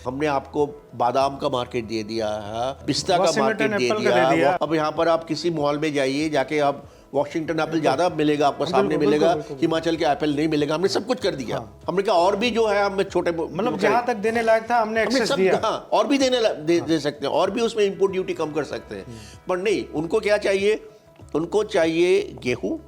हमने आपको बादाम का मार्केट दे दिया है, पिस्ता का वाशिंगटन मार्केट दे एप्पल का दिया दे दिया। अब यहाँ पर आप किसी मॉल में जाइए, जाके आप वॉशिंगटन एप्पल ज़्यादा मिलेगा आपको, सामने बिल्कुल, मिलेगा, बिल्कुल, बिल्कुल। हिमाचल के एप्पल नहीं मिलेगा। हमने सब कुछ कर दिया। हमने कहा और भी जो है हम छोटे मतलब जहां तक देने लायक था हमने हमने एक्सेस सब दिया। हाँ, और भी दे सकते हैं, और भी उसमें इंपोर्ट ड्यूटी कम कर सकते हैं। पर नहीं, उनको क्या चाहिए? उनको चाहिए गेहूं,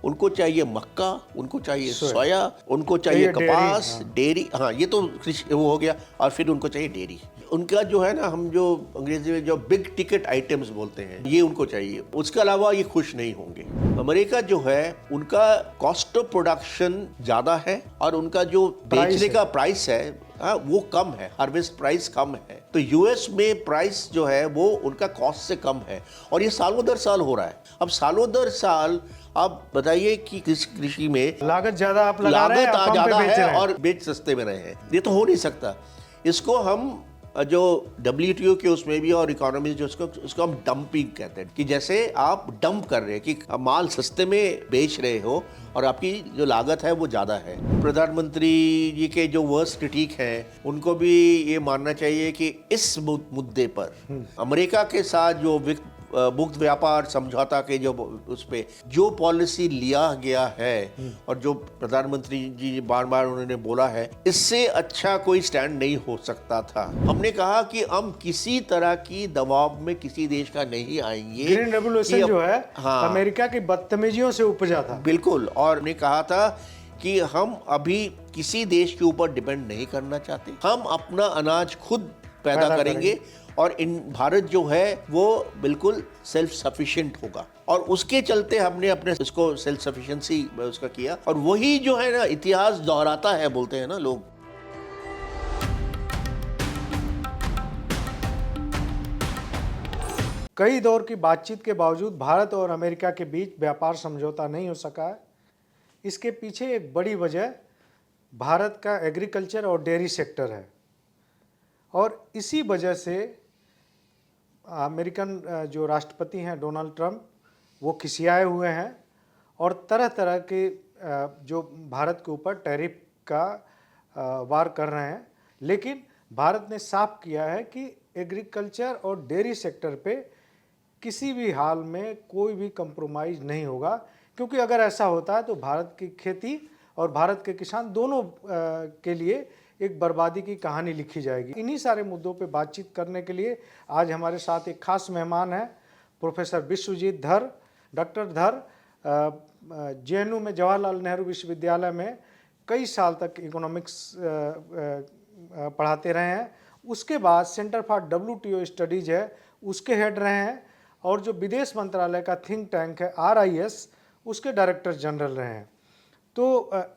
उनको चाहिए मक्का, उनको चाहिए सोया, उनको चाहिए चाहिए डेयरी, कपास, डेयरी, हाँ ये तो कृषि वो हो गया, और फिर उनको चाहिए डेयरी। उनका जो है ना, हम जो अंग्रेजी में जो बिग टिकट आइटम्स बोलते हैं, ये उनको चाहिए। उसके अलावा ये खुश नहीं होंगे। अमेरिका जो है, उनका कॉस्ट ऑफ प्रोडक्शन ज्यादा है और उनका जो बेचने का प्राइस है वो कम है, हार्वेस्ट प्राइस कम है। तो यूएस में प्राइस जो है वो उनका कॉस्ट से कम है, और ये सालों दर साल हो रहा है। अब सालों दर साल आप बताइए कि कृषि में लागत ज्यादा आप लगा रहे हैं, लागत आप कम ज्यादा पे बेच है रहे हैं। और बेच सस्ते में रहे हैं। ये तो हो नहीं सकता। इसको हम जो WTO के उसमें भी और इकोनॉमी जो उसको हम डंपिंग कहते हैं, कि जैसे आप डंप कर रहे हैं, कि माल सस्ते में बेच रहे हो और आपकी जो लागत है वो ज़्यादा है। प्रधानमंत्री जी के जो वर्स्ट क्रिटिक हैं, उनको भी ये मानना चाहिए कि इस मुद्दे पर अमेरिका के साथ जो मुक्त व्यापार समझौता के जो उस पे जो पॉलिसी लिया गया है और जो प्रधानमंत्री जी बार बार उन्होंने बोला है, इससे अच्छा कोई स्टैंड नहीं हो सकता था। हमने कहा कि हम किसी तरह की दबाव में किसी देश का नहीं आएंगे। ग्रीन रेवोल्यूशन जो है हाँ, अमेरिका की बदतमीजियों से उपजा था। बिल्कुल। और हमने कहा था कि हम अभी किसी देश के ऊपर डिपेंड नहीं करना चाहते, हम अपना अनाज खुद पैदा करेंगे और इन भारत जो है वो बिल्कुल सेल्फ सफिशिएंट होगा। और उसके चलते हमने अपने इसको सेल्फ सफिशिएंसी उसका किया, और वही जो है ना इतिहास दोहराता है, बोलते हैं ना लोग। कई दौर की बातचीत के बावजूद भारत और अमेरिका के बीच व्यापार समझौता नहीं हो सका है। इसके पीछे एक बड़ी वजह भारत का एग्रीकल्चर और डेयरी सेक्टर है, और इसी वजह से अमेरिकन जो राष्ट्रपति हैं डोनाल्ड ट्रंप, वो खिसियाए हुए हैं और तरह तरह के जो भारत के ऊपर टैरिफ का वार कर रहे हैं। लेकिन भारत ने साफ किया है कि एग्रीकल्चर और डेयरी सेक्टर पे किसी भी हाल में कोई भी कंप्रोमाइज़ नहीं होगा, क्योंकि अगर ऐसा होता है तो भारत की खेती और भारत के किसान दोनों के लिए एक बर्बादी की कहानी लिखी जाएगी। इन्हीं सारे मुद्दों पे बातचीत करने के लिए आज हमारे साथ एक खास मेहमान है, प्रोफेसर विश्वजीत धर। डॉक्टर धर JNU में, जवाहरलाल नेहरू विश्वविद्यालय में कई साल तक इकोनॉमिक्स पढ़ाते रहे हैं। उसके बाद सेंटर फॉर WTO स्टडीज है, उसके हेड रहे हैं, और जो विदेश मंत्रालय का थिंक टैंक है RIS, उसके डायरेक्टर जनरल रहे हैं। तो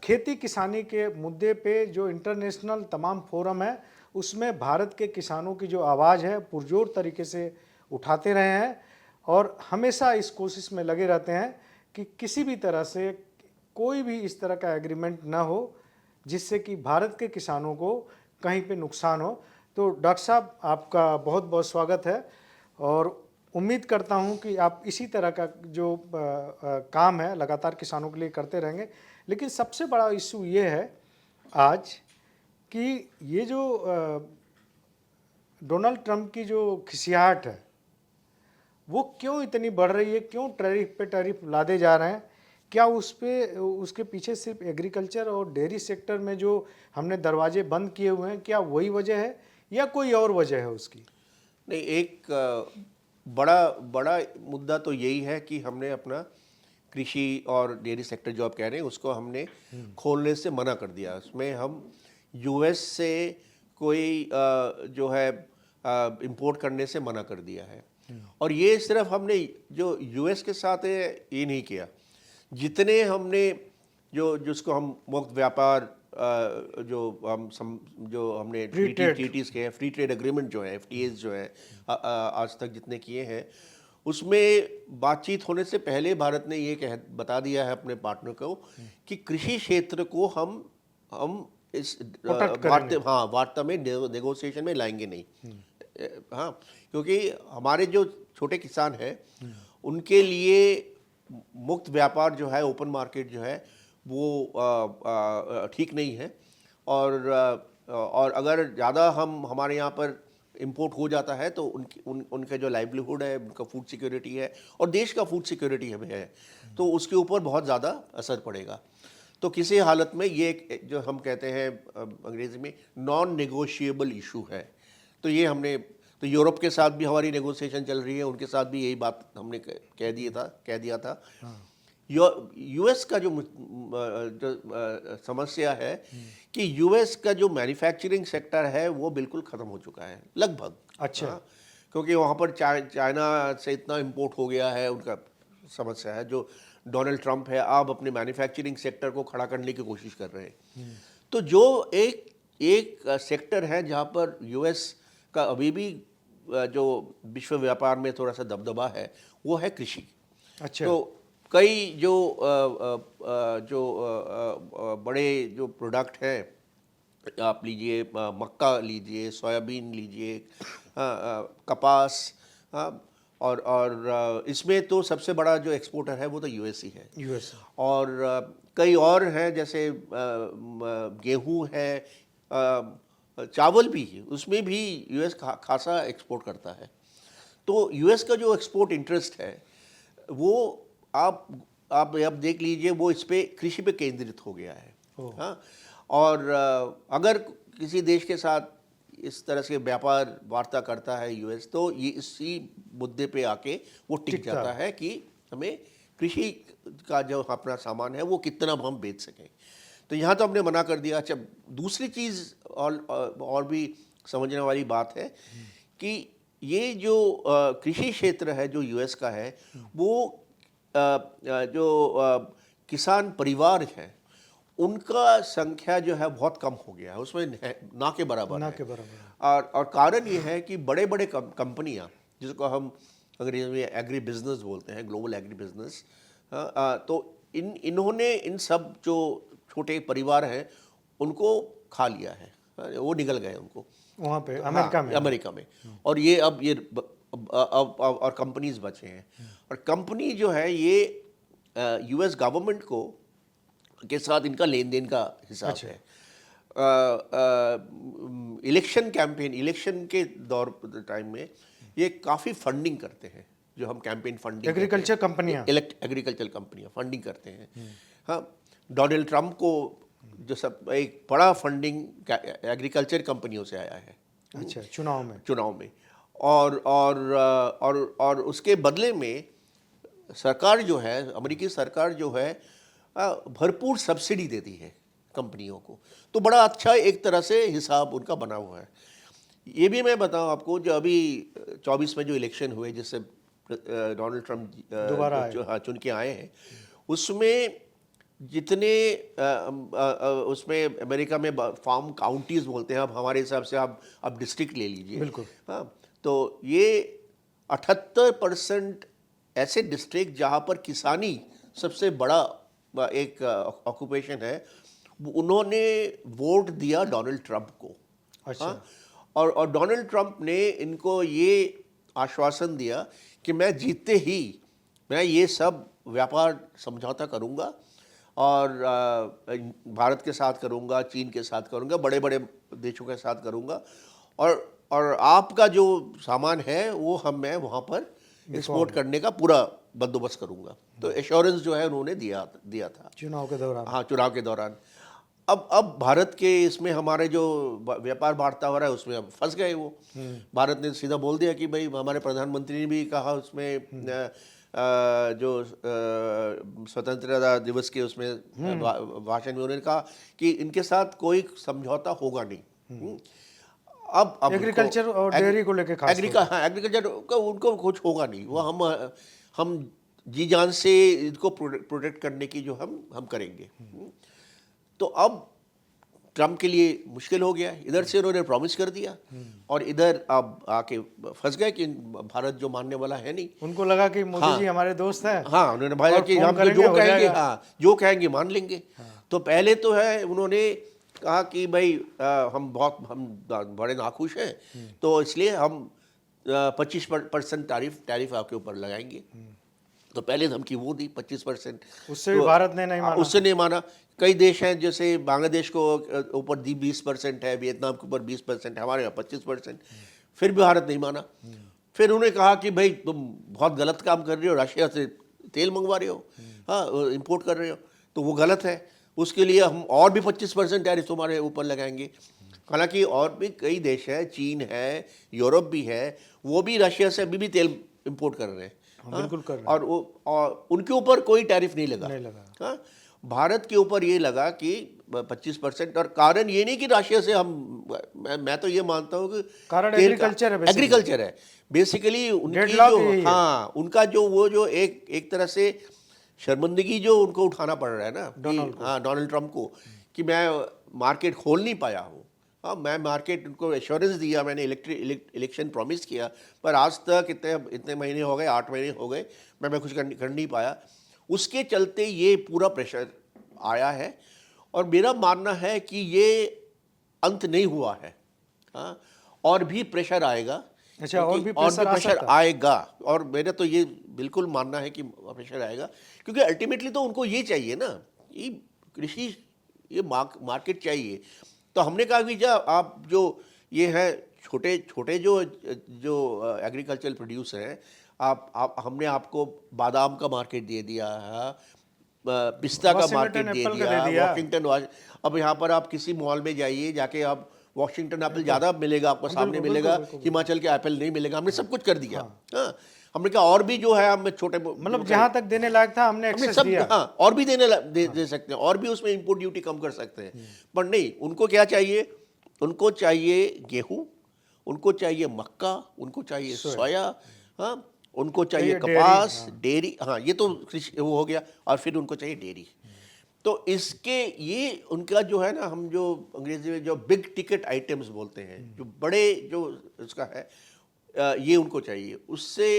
खेती किसानी के मुद्दे पे जो इंटरनेशनल तमाम फोरम है, उसमें भारत के किसानों की जो आवाज़ है पुरजोर तरीके से उठाते रहे हैं, और हमेशा इस कोशिश में लगे रहते हैं कि किसी भी तरह से कोई भी इस तरह का एग्रीमेंट ना हो जिससे कि भारत के किसानों को कहीं पे नुकसान हो। तो डॉक्टर साहब, आपका बहुत बहुत स्वागत है, और उम्मीद करता हूं कि आप इसी तरह का जो काम है लगातार किसानों के लिए करते रहेंगे। लेकिन सबसे बड़ा इशू ये है आज कि ये जो डोनाल्ड ट्रंप की जो खिसियाहट है वो क्यों इतनी बढ़ रही है, क्यों टैरिफ पे टैरिफ लादे जा रहे हैं? क्या उसके पीछे सिर्फ एग्रीकल्चर और डेयरी सेक्टर में जो हमने दरवाजे बंद किए हुए हैं, क्या वही वजह है या कोई और वजह है उसकी? नहीं, एक बड़ा मुद्दा तो यही है कि हमने अपना कृषि और डेयरी सेक्टर जो आप कह रहे हैं उसको हमने खोलने से मना कर दिया। उसमें हम US से कोई जो है इंपोर्ट करने से मना कर दिया है। और ये सिर्फ हमने जो US के साथ है ये नहीं किया, जितने हमने जिसको हम मुक्त व्यापार जो हमने ट्रीटीज के हैं, फ्री ट्रेड एग्रीमेंट जो है, FTAs जो है आज तक जितने किए हैं, उसमें बातचीत होने से पहले भारत ने ये बता दिया है अपने पार्टनर को कि कृषि क्षेत्र को हम इस वार्ता में, नेगोशिएशन में लाएंगे नहीं। हाँ, क्योंकि हमारे जो छोटे किसान हैं उनके लिए मुक्त व्यापार जो है, ओपन मार्केट जो है वो ठीक नहीं है। और और अगर ज़्यादा हमारे यहाँ पर इंपोर्ट हो जाता है तो उनका जो लाइवलीहुड है, उनका फूड सिक्योरिटी है और देश का फूड सिक्योरिटी हमें है, तो उसके ऊपर बहुत ज़्यादा असर पड़ेगा। तो किसी हालत में ये एक जो हम कहते हैं अंग्रेज़ी में नॉन नेगोशिएबल इशू है। तो ये हमने तो यूरोप के साथ भी हमारी नेगोशिएशन चल रही है, उनके साथ भी यही बात हमने कह दिया था। यूएस का जो समस्या है कि यूएस का जो मैन्युफैक्चरिंग सेक्टर है वो बिल्कुल ख़त्म हो चुका है लगभग। अच्छा। हाँ, क्योंकि वहाँ पर चाइना से इतना इंपोर्ट हो गया है, उनका समस्या है। जो डोनाल्ड ट्रंप है आप अपने मैन्युफैक्चरिंग सेक्टर को खड़ा करने की कोशिश कर रहे हैं। तो जो एक सेक्टर है जहाँ पर यूएस का अभी भी जो विश्व व्यापार में थोड़ा सा दबदबा है वो है कृषि। अच्छा। तो कई जो बड़े जो प्रोडक्ट हैं, आप लीजिए मक्का लीजिए, सोयाबीन लीजिए, कपास, और इसमें तो सबसे बड़ा जो एक्सपोर्टर है वो तो यूएस ही है। यूएस। और कई और हैं जैसे गेहूं है, चावल भी है, उसमें भी यूएस खासा एक्सपोर्ट करता है। तो यूएस का जो एक्सपोर्ट इंटरेस्ट है वो आप अब देख लीजिए, वो इस पे कृषि पे केंद्रित हो गया है। हाँ, और अगर किसी देश के साथ इस तरह से व्यापार वार्ता करता है यूएस, तो ये इसी मुद्दे पे आके वो टिक जाता है कि हमें कृषि का जो अपना सामान है वो कितना हम बेच सकें। तो यहाँ तो हमने मना कर दिया। अच्छा, दूसरी चीज़ और भी समझने वाली बात है कि ये जो कृषि क्षेत्र है जो यूएस का है, वो जो किसान परिवार हैं उनका संख्या जो है बहुत कम हो गया है, उसमें ना के बराबर है। और कारण ये है कि बड़े बड़े कंपनियां, जिसको हम अंग्रेजी में एग्री बिजनेस बोलते हैं, ग्लोबल एग्री बिजनेस, तो इन्होंने इन सब जो छोटे परिवार हैं उनको खा लिया है, वो निकल गए उनको वहाँ पे अमेरिका में। और ये अब और कंपनीज बचे हैं। और कंपनी जो है ये यूएस गवर्नमेंट को के साथ इनका लेन देन का हिसाब है। इलेक्शन कैंपेन, इलेक्शन के टाइम में ये काफ़ी फंडिंग करते हैं, जो हम कैंपेन फंडिंग, एग्रीकल्चर कंपनियाँ, एग्रीकल्चर कंपनियाँ फंडिंग करते हैं। हाँ, डोनाल्ड ट्रंप को जो सब एक बड़ा फंडिंग एग्रीकल्चर कंपनियों से आया है। अच्छा, चुनाव में और उसके बदले में सरकार जो है, अमेरिकी सरकार जो है, भरपूर सब्सिडी देती है कंपनियों को। तो बड़ा अच्छा एक तरह से हिसाब उनका बना हुआ है। ये भी मैं बताऊं आपको, जो अभी 24 में जो इलेक्शन हुए जिससे डोनाल्ड ट्रंप दोबारा चुन के आए हैं, उसमें जितने उसमें अमेरिका में फार्म काउंटीज़ बोलते हैं, अब हमारे हिसाब से आप डिस्ट्रिक्ट ले लीजिए। बिल्कुल। हाँ, तो ये 78% ऐसे डिस्ट्रिक्ट जहाँ पर किसानी सबसे बड़ा एक ऑक्यूपेशन है, उन्होंने वोट दिया डोनाल्ड ट्रंप को। अच्छा। हाँ, और डोनाल्ड ट्रंप ने इनको ये आश्वासन दिया कि मैं जीतते ही मैं ये सब व्यापार समझौता करूँगा और भारत के साथ करूँगा, चीन के साथ करूँगा, बड़े बड़े देशों के साथ करूँगा, और आपका जो सामान है वो मैं वहाँ पर एक्सपोर्ट करने का पूरा बंदोबस्त करूँगा। तो एश्योरेंस जो है उन्होंने दिया था चुनाव के दौरान। हाँ, चुनाव के दौरान। अब भारत के इसमें हमारे जो व्यापार वार्ता हो रहा है उसमें अब फंस गए वो। भारत ने सीधा बोल दिया कि भाई, हमारे प्रधानमंत्री ने भी कहा उसमें जो स्वतंत्रता दिवस के उसमें भाषण में उन्होंने कहा कि इनके साथ कोई समझौता होगा नहीं। अब एग्रीकल्चर और डेयरी को लेकर एग्रीकल्चर का उनको कुछ होगा नहीं, वो हम जी जान से इनको प्रोटेक्ट करने की जो हम करेंगे। तो अब ट्रम्प के लिए मुश्किल हो गया। इधर से उन्होंने प्रॉमिस कर दिया और इधर अब आके फंस गए कि भारत जो मानने वाला है नहीं। उनको लगा कि मोदी जी हमारे दोस्त हैं। हाँ, उन्होंने भाई कि हम जो कहेंगे, हाँ जो कहेंगे मान लेंगे। तो पहले तो है उन्होंने कहा कि भाई हम बड़े नाखुश हैं, तो इसलिए हम 25% टैरिफ आपके ऊपर लगाएंगे। तो पहले धमकी वो दी 25%। उससे भी भारत ने नहीं माना। उससे नहीं माना। कई देश हैं जैसे बांग्लादेश को ऊपर दी 20% है, वियतनाम के ऊपर 20% है, हमारे यहाँ 25%, फिर भी भारत नहीं माना। फिर उन्होंने कहा कि भाई तुम बहुत गलत काम कर रहे हो, रशिया से तेल मंगवा रहे हो, हाँ इंपोर्ट कर रहे हो, तो वो गलत है, उसके लिए हम और भी 25% टैरिफ तुम्हारे ऊपर लगाएंगे। हालांकि और भी कई देश हैं, चीन है, यूरोप भी है, वो भी रशिया से अभी भी तेल इंपोर्ट कर रहे हैं। बिल्कुल कर रहे हैं। और उनके ऊपर कोई टैरिफ नहीं लगा। नहीं लगा। हाँ, भारत के ऊपर ये लगा कि 25%। और कारण ये नहीं कि रशिया से हम, मैं तो ये मानता हूँ कि कारण एग्रीकल्चर है, एग्रीकल्चर है बेसिकली उनकी Deadlock जो, यही है। हाँ उनका जो वो जो एक तरह से शर्मिंदगी जो उनको उठाना पड़ रहा है ना, हाँ डोनाल्ड ट्रंप को, कि मैं मार्केट खोल नहीं पाया हूँ। हाँ, मैं मार्केट उनको एश्योरेंस दिया, मैंने इलेक्शन प्रॉमिस किया, पर आज तक इतने महीने हो गए, 8 महीने हो गए, मैं कुछ कर नहीं पाया। उसके चलते ये पूरा प्रेशर आया है। और मेरा मानना है कि ये अंत नहीं हुआ है, हाँ, और भी प्रेशर आएगा। अच्छा, और भी प्रेशर आएगा, और मेरा तो ये बिल्कुल मानना है कि प्रेशर आएगा, क्योंकि अल्टीमेटली तो उनको ये चाहिए ना, ये कृषि, ये मार्केट चाहिए। तो हमने कहा कि जब आप जो ये है छोटे छोटे जो एग्रीकल्चरल प्रोड्यूसर हैं, हमने आपको बादाम का मार्केट दे दिया है, पिस्ता का मार्केट दे दिया, वॉशिंगटन। अब यहाँ पर आप किसी मॉल में जाइए, जाके आप वॉशिंगटन एप्पल ज़्यादा मिलेगा आपको, सामने मिलेगा, हिमाचल के एप्पल नहीं मिलेगा। हमने सब कुछ कर दिया। हाँ, हमने कहा और भी जो है हम छोटे, मतलब जहाँ तक देने लायक था हमने एक्सेस दिया। हाँ, और भी दे सकते हैं, और भी उसमें इंपोर्ट ड्यूटी कम कर सकते हैं। पर नहीं, उनको क्या चाहिए? उनको चाहिए गेहूं, उनको चाहिए मक्का, उनको चाहिए सोया, हाँ, उनको चाहिए कपास, डेयरी, हाँ ये तो कृषि वो हो गया, और फिर उनको चाहिए डेयरी। तो इसके ये उनका जो है ना, हम जो अंग्रेजी में जो बिग टिकट आइटम्स बोलते हैं, जो बड़े जो उसका है, ये उनको चाहिए। उससे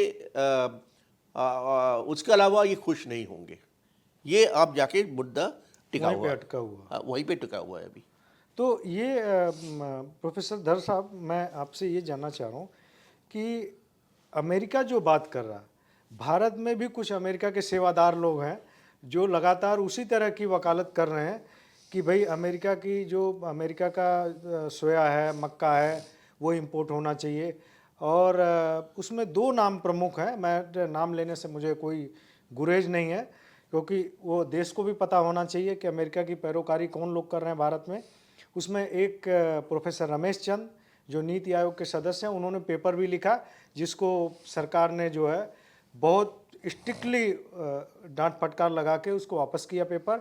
उसके अलावा ये खुश नहीं होंगे। ये आप जाके मुद्दा टिका हुआ, वहीं पे टिका हुआ है अभी। तो ये प्रोफेसर धर साहब, मैं आपसे ये जानना चाह रहा हूँ कि अमेरिका जो बात कर रहा, भारत में भी कुछ अमेरिका के सेवादार लोग हैं जो लगातार उसी तरह की वकालत कर रहे हैं कि भाई अमेरिका का सोया है, मक्का है, वो इंपोर्ट होना चाहिए। और उसमें 2 नाम प्रमुख हैं, मैं नाम लेने से मुझे कोई गुरेज नहीं है, क्योंकि वो देश को भी पता होना चाहिए कि अमेरिका की पैरोकारी कौन लोग कर रहे हैं भारत में। उसमें एक प्रोफेसर रमेश चंद जो नीति आयोग के सदस्य हैं, उन्होंने पेपर भी लिखा जिसको सरकार ने जो है बहुत स्ट्रिक्टली डांट फटकार लगा के उसको वापस किया पेपर,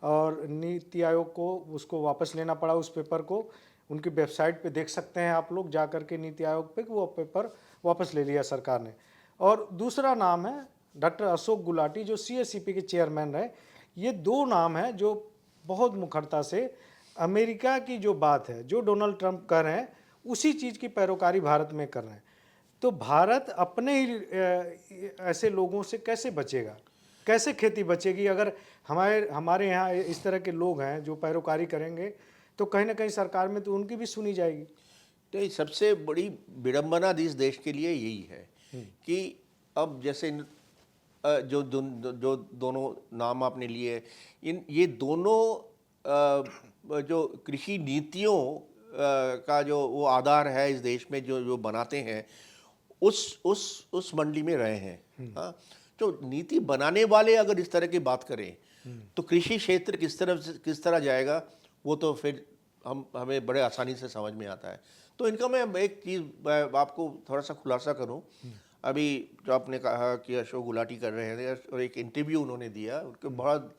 और नीति आयोग को उसको वापस लेना पड़ा उस पेपर को। उनकी वेबसाइट पे देख सकते हैं आप लोग जा कर के नीति आयोग पे, वो पेपर वापस ले लिया सरकार ने। और दूसरा नाम है डॉक्टर अशोक गुलाटी जो CSCP के चेयरमैन रहे। ये 2 नाम हैं जो बहुत मुखरता से अमेरिका की जो बात है, जो डोनाल्ड ट्रंप कर रहे हैं, उसी चीज़ की पैरोकारी भारत में कर रहे हैं। तो भारत अपने ही ऐसे लोगों से कैसे बचेगा, कैसे खेती बचेगी? अगर हमारे यहाँ इस तरह के लोग हैं जो पैरोकारी करेंगे, तो कहीं ना कहीं सरकार में तो उनकी भी सुनी जाएगी। तो सबसे बड़ी विडंबना इस देश के लिए यही है कि अब जैसे जो दोनों नाम आपने लिए, ये दोनों जो कृषि नीतियों का जो वो आधार है इस देश में, जो बनाते हैं, उस मंडी में रहे हैं। हाँ, तो नीति बनाने वाले अगर इस तरह की बात करें तो कृषि क्षेत्र किस तरह जाएगा, वो तो फिर हमें बड़े आसानी से समझ में आता है। तो इनका मैं एक चीज़ आपको थोड़ा सा खुलासा करूं। अभी जो आपने कहा कि अशोक गुलाटी कर रहे हैं, और एक इंटरव्यू उन्होंने दिया, उनके बहुत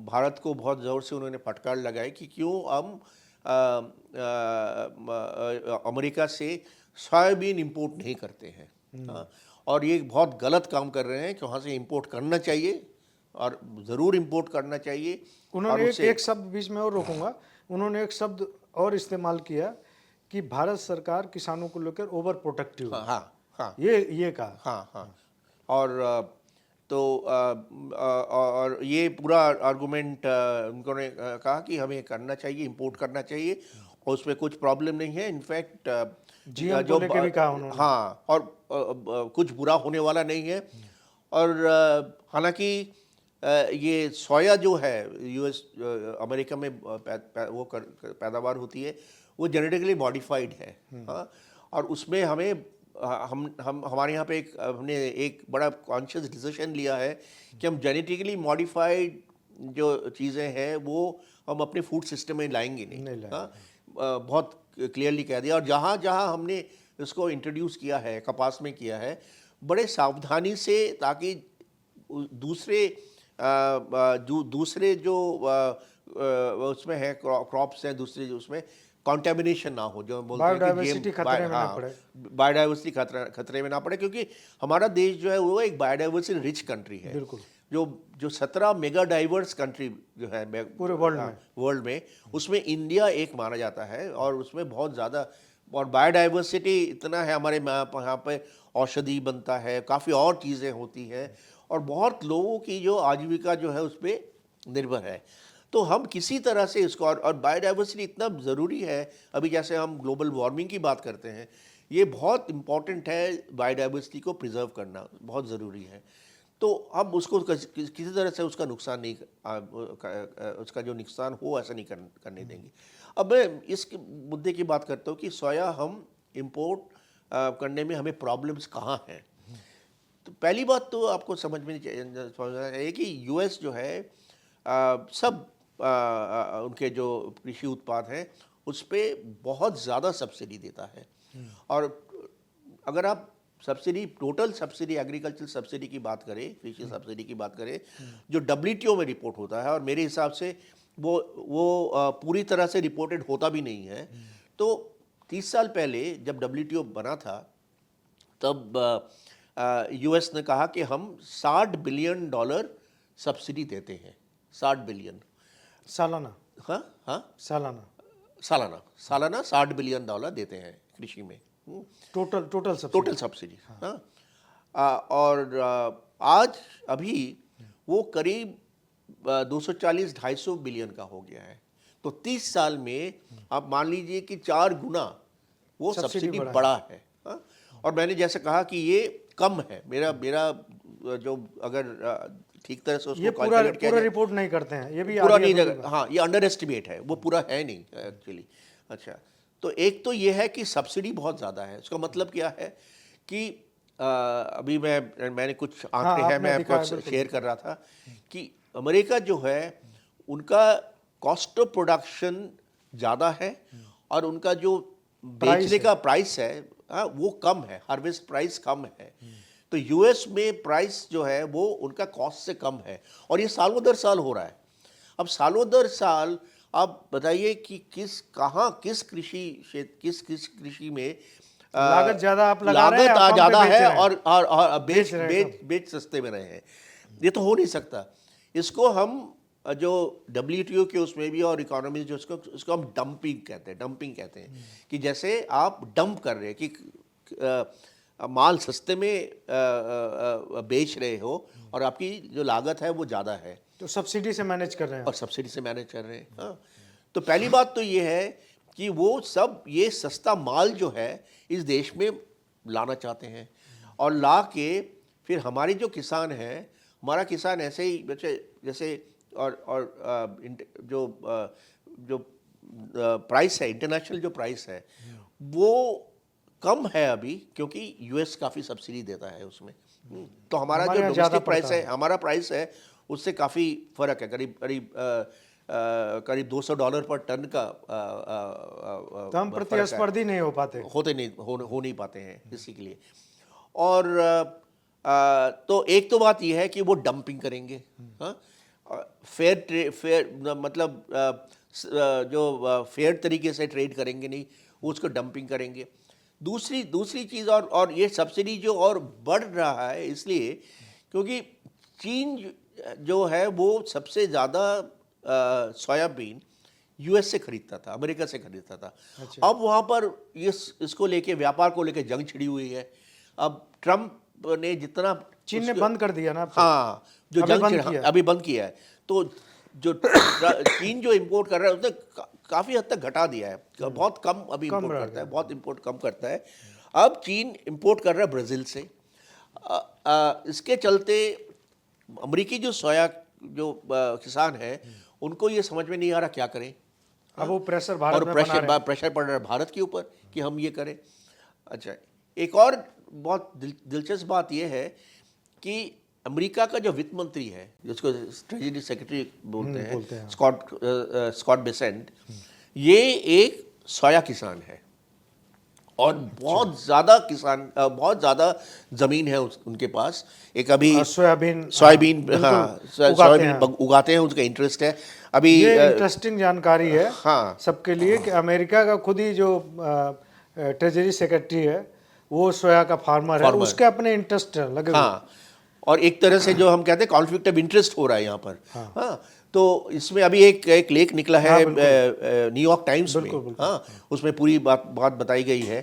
भारत को बहुत ज़ोर से उन्होंने फटकार लगाई कि क्यों हम अमेरिका से सोयाबीन इंपोर्ट नहीं करते हैं। हाँ, और ये बहुत गलत काम कर रहे हैं कि वहाँ से इंपोर्ट करना चाहिए, और ज़रूर इंपोर्ट करना चाहिए। उन्होंने एक शब्द बीच में और रोकूंगा, उन्होंने एक शब्द और इस्तेमाल किया कि भारत सरकार किसानों को लेकर ओवर प्रोटेक्टिव। हाँ, ये कहा। हाँ। और तो और ये पूरा आर्गूमेंट उन्होंने कहा कि हमें करना चाहिए, इंपोर्ट करना चाहिए, और उसमें कुछ प्रॉब्लम नहीं है। इनफैक्ट जो भी कहा उन्होंने। हाँ, और कुछ बुरा होने वाला नहीं है। और हालांकि ये सोया जो है यूएस अमेरिका में पैदावार होती है, वो जेनेटिकली मॉडिफाइड है। हाँ, और उसमें हमें हम हमारे यहाँ पे हमने एक बड़ा कॉन्शियस डिसीजन लिया है कि हम जेनेटिकली मॉडिफाइड जो चीज़ें हैं वो हम अपने फूड सिस्टम में लाएंगे नहीं। हाँ, बहुत क्लियरली कह दिया। और जहाँ जहाँ हमने इसको इंट्रोड्यूस किया है, कपास में किया है, बड़े सावधानी से, ताकि दूसरे जो उसमें है क्रॉप्स हैं, दूसरे जो उसमें कंटेमिनेशन ना हो, जो बोलते हैं कि बायोडाइवर्सिटी खतरे में ना पड़े। बायोडाइवर्सिटी खतरे में ना पड़े, क्योंकि हमारा देश जो है वो एक बायोडाइवर्सिटी रिच कंट्री है। बिल्कुल। जो 17 मेगा डाइवर्स कंट्री जो है पूरे वर्ल्ड में, उसमें इंडिया एक माना जाता है। और उसमें बहुत ज़्यादा और बायोडाइवर्सिटी इतना है, हमारे यहाँ पे औषधि बनता है, काफ़ी और चीज़ें होती हैं, और बहुत लोगों की जो आजीविका जो है उस पर निर्भर है। तो हम किसी तरह से इसको, और बायोडाइवर्सिटी इतना ज़रूरी है। अभी जैसे हम ग्लोबल वार्मिंग की बात करते हैं, ये बहुत इम्पॉर्टेंट है, बायोडाइवर्सिटी को प्रिजर्व करना बहुत ज़रूरी है। तो अब उसको किसी तरह से उसका नुकसान नहीं, उसका जो नुकसान हो ऐसा नहीं करने देंगे। अब मैं इस मुद्दे की बात करता हूँ कि सोया हम इंपोर्ट करने में हमें प्रॉब्लम्स कहाँ हैं। तो पहली बात तो आपको समझना चाहिए कि यूएस जो है सब उनके जो कृषि उत्पाद हैं उस पर बहुत ज़्यादा सब्सिडी देता है। और अगर आप subsidy, total subsidy, agriculture subsidy की बात करें, कृषि सब्सिडी की बात करें, जो WTO में रिपोर्ट होता है, और मेरे हिसाब से वो पूरी तरह से रिपोर्टेड होता भी नहीं है। तो 30 साल पहले जब WTO बना था, तब यूएस ने कहा कि हम $60 बिलियन सब्सिडी देते हैं। 60 बिलियन सालाना। हाँ हाँ, सालाना सालाना $60 बिलियन देते हैं कृषि में, टोटल सब्सिडी। हाँ, और आज अभी वो करीब 240-250 बिलियन का हो गया है। तो 30 साल में आप मान लीजिए कि 4 गुना वो सब्सिडी बढ़ा है। हाँ? और मैंने जैसे कहा कि ये कम है। मेरा जो अगर ठीक तरह से उसको कैलकुलेट किया पूरा रिपोर्ट नहीं करते हैं, ये भी पूरा नहीं, हाँ, ये अंडर एस्टिमेट है, वो पूरा है नहीं एक्चुअली। अच्छा, तो एक तो ये है कि सब्सिडी बहुत ज़्यादा है। इसका मतलब क्या है कि अभी मैंने कुछ आंकड़े हैं, मैं आपको शेयर कर रहा था कि अमेरिका जो है उनका कॉस्ट ऑफ प्रोडक्शन ज़्यादा है, और उनका जो बेचने का प्राइस है वो कम है, हार्वेस्ट प्राइस कम है। तो यूएस में प्राइस जो है वो उनका कॉस्ट से कम है, और ये सालों दर साल हो रहा है। अब सालों दर साल आप बताइए कि किस कृषि में लागत ज़्यादा आप लगा रहे हैं, लागत ज़्यादा है, और बेच सस्ते में रहे हैं। ये तो हो नहीं सकता। इसको हम जो WTO के उसमें भी और इकोनॉमी जो उसको हम डंपिंग कहते हैं कि जैसे आप डंप कर रहे हैं कि माल सस्ते में बेच रहे हो, और आपकी जो लागत है वो ज़्यादा है, तो सब्सिडी से मैनेज कर रहे हैं, और सब्सिडी से मैनेज कर रहे हैं। हाँ, तो पहली बात तो ये है कि वो सब ये सस्ता माल जो है इस देश में लाना चाहते हैं, और ला के फिर हमारे जो किसान हैं, हमारा किसान ऐसे ही जैसे और जो प्राइस है, इंटरनेशनल जो प्राइस है वो कम है अभी, क्योंकि यूएस काफ़ी सब्सिडी देता है उसमें। तो हमारा जो डोमेस्टिक प्राइस है, हमारा प्राइस है, उससे काफ़ी फ़र्क है, करीब $200 पर टन का। तो हम प्रतिस्पर्धी नहीं हो नहीं पाते हैं इसी के लिए। और तो एक तो बात यह है कि वो डंपिंग करेंगे। हाँ, फेयर मतलब जो फेयर तरीके से ट्रेड करेंगे नहीं, उसको डंपिंग करेंगे। दूसरी चीज़, और ये सब्सिडी जो और बढ़ रहा है इसलिए क्योंकि चीन जो है वो सबसे ज़्यादा सोयाबीन यूएस से खरीदता था, अमेरिका से खरीदता था। अच्छा। अब वहाँ पर इसको लेके, व्यापार को लेके जंग छिड़ी हुई है। अब ट्रम्प ने जितना, चीन ने बंद कर दिया ना। हाँ, जो अभी बंद किया है, तो जो चीन जो इंपोर्ट कर रहा है उसने काफ़ी हद तक घटा दिया है, बहुत कम अभी इंपोर्ट करता है, बहुत इंपोर्ट कम करता है। अब चीन इंपोर्ट कर रहा है ब्राज़ील से, इसके चलते अमेरिकी जो सोया जो किसान है उनको ये समझ में नहीं आ रहा क्या करें। अब वो प्रेशर भारत और में बना रहे हैं। प्रेशर पड़ रहा है भारत के ऊपर कि हम ये करें। अच्छा, एक और बहुत दिलचस्प बात यह है कि अमेरिका का जो वित्त मंत्री है, जिसको ट्रेजरी सेक्रेटरी बोलते हैं, स्कॉट बेसेंट, ये एक सोया किसान है और बहुत ज़्यादा ज़मीन है उनके पास। एक अभी सोयाबीन हाँ, सोयाबीन उगाते हैं, उनका इंटरेस्ट है। अभी ये इंटरेस्टिंग जानकारी है हाँ सबके लिए कि अमेरिका का खुद ही जो ट्रेजरी सेक्रेटरी है वो सोया का फार्मर है, उसके अपने इंटरेस्ट लगे हुए। हाँ, और एक तरह से जो हम कहते हैं कॉन्फ्लिक्ट ऑफ इंटरेस्ट हो रहा है यहाँ पर। हाँ, तो इसमें अभी एक लेख निकला है न्यूयॉर्क टाइम्स में। हाँ, उसमें पूरी बात बताई गई है।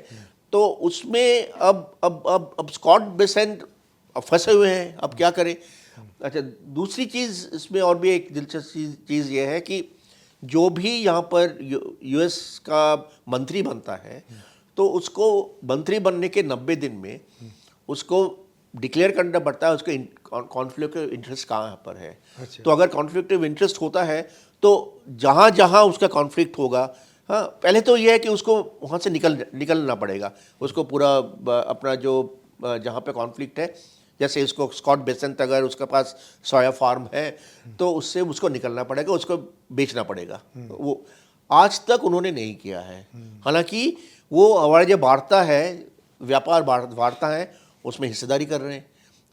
तो उसमें अब स्कॉट बेसेंट फंसे हुए हैं, अब क्या करें। अच्छा, दूसरी चीज़ इसमें और भी एक दिलचस्प चीज़ ये है कि जो भी यहाँ पर यूएस का मंत्री बनता है तो उसको मंत्री बनने के 90 दिन में उसको डिक्लेयर करना पड़ता है उसके कॉन्फ्लिक्ट ऑफ इंटरेस्ट कहाँ पर है। अच्छा। तो अगर कॉन्फ्लिक्ट ऑफ इंटरेस्ट होता है तो जहाँ जहाँ उसका कॉन्फ्लिक्ट होगा, हाँ, पहले तो यह है कि उसको वहाँ से निकलना पड़ेगा। उसको पूरा अपना जो जहाँ पे कॉन्फ्लिक्ट है, जैसे इसको स्कॉट बेसेंट अगर उसके पास सोया फार्म है तो उससे उसको निकलना पड़ेगा, उसको बेचना पड़ेगा। वो आज तक उन्होंने नहीं किया है। हालांकि वो हमारा जो वार्ता है, व्यापार वार्ता है, उसमें हिस्सेदारी कर रहे हैं।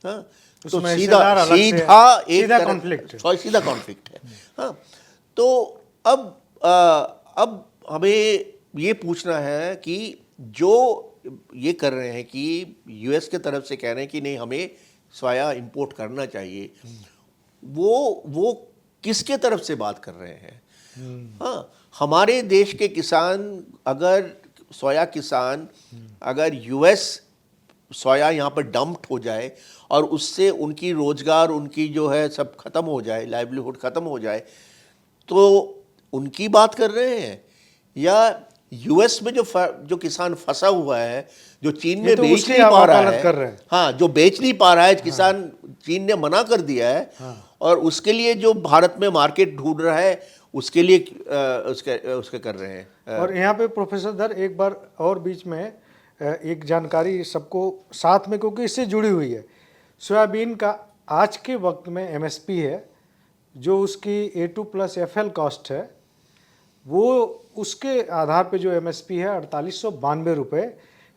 हाँ, तो सीधा कॉन्फ्लिक्ट है। हाँ, तो अब हमें ये पूछना है कि जो ये कर रहे हैं कि यूएस के तरफ से कह रहे हैं कि नहीं हमें सोया इंपोर्ट करना चाहिए, वो किसके तरफ से बात कर रहे हैं। हाँ, हमारे देश के किसान अगर सोया किसान अगर यूएस सोया यहाँ पर डंप्ड हो जाए और उससे उनकी रोजगार, उनकी जो है सब खत्म हो जाए, लाइवलीहुड खत्म हो जाए, तो उनकी बात कर रहे हैं या यूएस में जो किसान फंसा हुआ है, जो चीन में बेच नहीं पा रहा है, हाँ, जो बेच नहीं पा रहा है किसान, चीन ने मना कर दिया है, और उसके लिए जो भारत में मार्केट ढूंढ रहा है उसके लिए उसके कर रहे हैं। और यहाँ पे प्रोफेसर धर एक बार और बीच में एक जानकारी सबको साथ में, क्योंकि इससे जुड़ी हुई है। सोयाबीन का आज के वक्त में एमएसपी है जो उसकी A2+ FL कॉस्ट है, वो उसके आधार पे जो एमएसपी है 4892 रुपये,